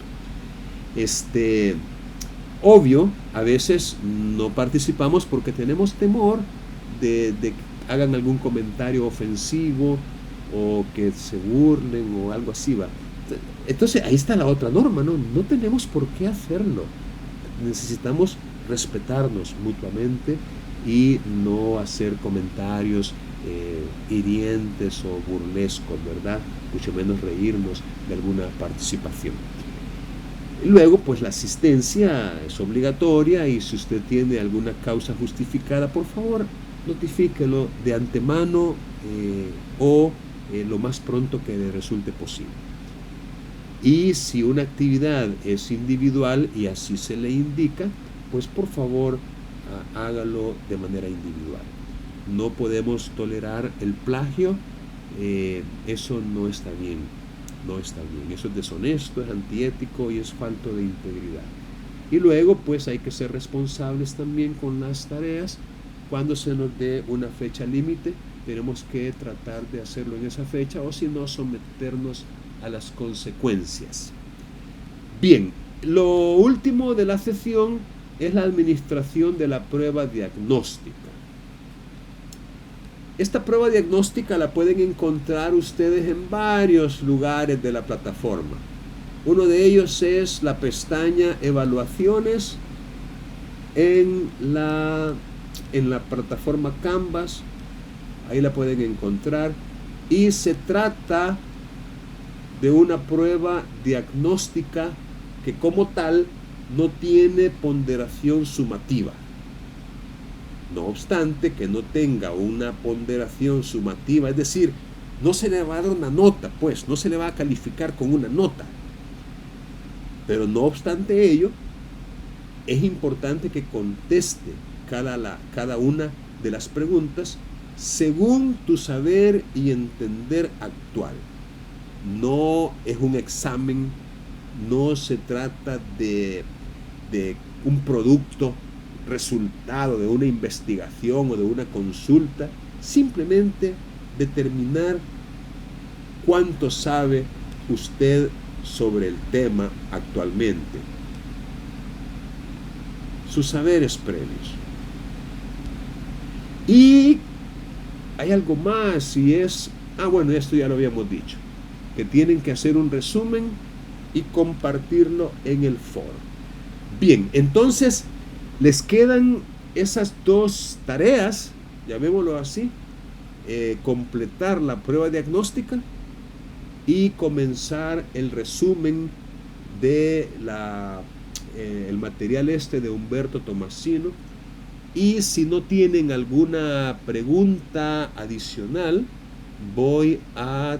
Obvio, a veces no participamos porque tenemos temor de que hagan algún comentario ofensivo o que se burlen o algo así, va. Entonces ahí está la otra norma, ¿no? No tenemos por qué hacerlo. Necesitamos respetarnos mutuamente y no hacer comentarios hirientes o burlescos, ¿verdad? Mucho menos reírnos de alguna participación. Luego, pues la asistencia es obligatoria y si usted tiene alguna causa justificada, por favor, notifíquelo de antemano o lo más pronto que le resulte posible. Y si una actividad es individual y así se le indica, pues por favor hágalo de manera individual. No podemos tolerar el plagio, eso no está bien, eso es deshonesto, es antiético y es falto de integridad. Y luego pues hay que ser responsables también con las tareas. Cuando se nos dé una fecha límite, tenemos que tratar de hacerlo en esa fecha o si no, someternos a las consecuencias. Bien, lo último de la sesión es la administración de la prueba diagnóstica. Esta prueba diagnóstica la pueden encontrar ustedes en varios lugares de la plataforma. Uno de ellos es la pestaña Evaluaciones en la plataforma Canvas. Ahí la pueden encontrar. Y se trata de una prueba diagnóstica que como tal no tiene ponderación sumativa. No obstante que no tenga una ponderación sumativa, es decir, no se le va a dar una nota, pues, no se le va a calificar con una nota. Pero no obstante ello, es importante que conteste cada una de las preguntas según tu saber y entender actual. No es un examen, no se trata de un producto resultado de una investigación o de una consulta, simplemente determinar cuánto sabe usted sobre el tema actualmente, sus saberes previos. Y hay algo más y es, bueno, esto ya lo habíamos dicho, que tienen que hacer un resumen y compartirlo en el foro. Bien, entonces les quedan esas dos tareas, llamémoslo así, completar la prueba diagnóstica y comenzar el resumen de el material de Humberto Tomasino. Y si no tienen alguna pregunta adicional, voy a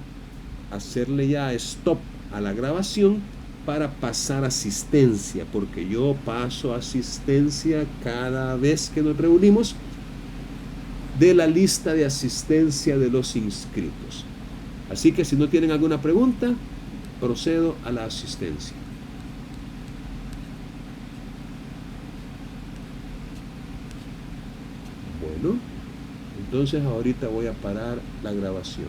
hacerle ya stop a la grabación para pasar asistencia, porque yo paso asistencia cada vez que nos reunimos de la lista de asistencia de los inscritos. Así que si no tienen alguna pregunta, procedo a la asistencia. Bueno, entonces ahorita voy a parar la grabación.